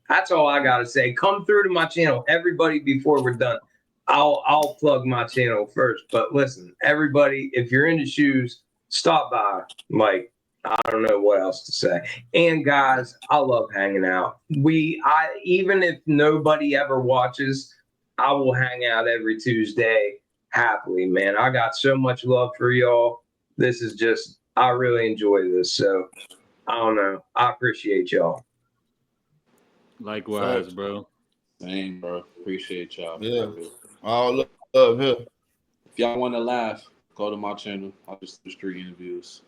That's all I gotta say. Come through to my channel, everybody. Before we're done, I'll plug my channel first. But listen, everybody, if you're into shoes, stop by. Like, I don't know what else to say. And guys, I love hanging out. Even if nobody ever watches, I will hang out every Tuesday happily, man. I got so much love for y'all. This is just, I really enjoy this. So I don't know. I appreciate y'all. Likewise, bro. Same, bro. Appreciate y'all. Yeah. All love here. If y'all want to laugh, go to my channel. I'll just do street interviews.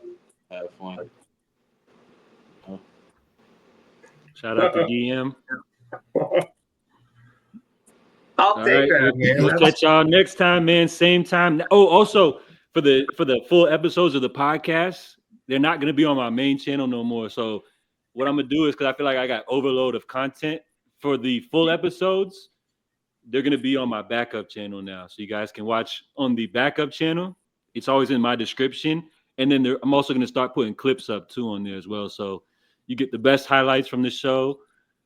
Have fun. Shout out to DM. I'll take that, man. We'll catch y'all next time, man. Same time. Oh, also for the full episodes of the podcast, they're not gonna be on my main channel no more. So what I'm gonna do is, because I feel like I got overload of content for the full episodes, they're gonna be on my backup channel now. So you guys can watch on the backup channel. It's always in my description. And then I'm also gonna start putting clips up too on there as well. So you get the best highlights from the show.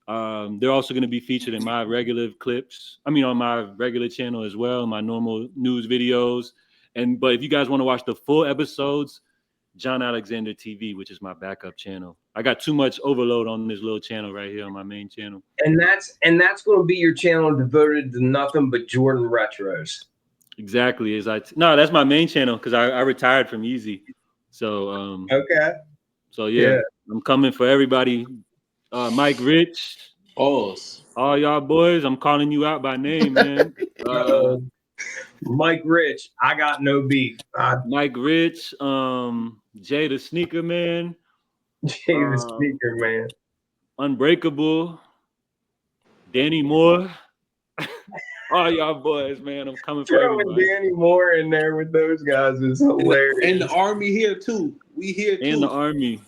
They're also gonna be featured in my regular clips. I mean, on my regular channel as well, my normal news videos. But if you guys want to watch the full episodes, John Alexander TV, which is my backup channel. I got too much overload on this little channel right here on my main channel. And that's going to be your channel devoted to nothing but Jordan retros. Exactly. No, that's my main channel because I retired from YEEZY. So okay. So yeah, I'm coming for everybody. Mike Rich, all y'all boys, I'm calling you out by name, man. Mike Rich, I got no beef. Mike Rich, Jay the Sneaker Man, Jay the Sneaker Man, Unbreakable, Danny Moore. All y'all boys, man. I'm coming for Throwing everybody. Danny Moore in there with those guys is hilarious. And the Army here too. We here too. And the Army.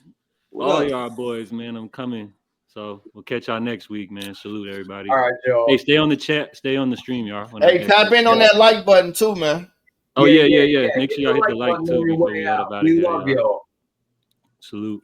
What all up? y'all boys, man. I'm coming. So we'll catch y'all next week, man. Salute everybody. All right, y'all. Hey, stay on the chat. Stay on the stream, y'all. Hey, tap in on that like button too, man. Oh, yeah. Make sure y'all hit the like button too on your before way we get out. up out of We here, love y'all. Salute.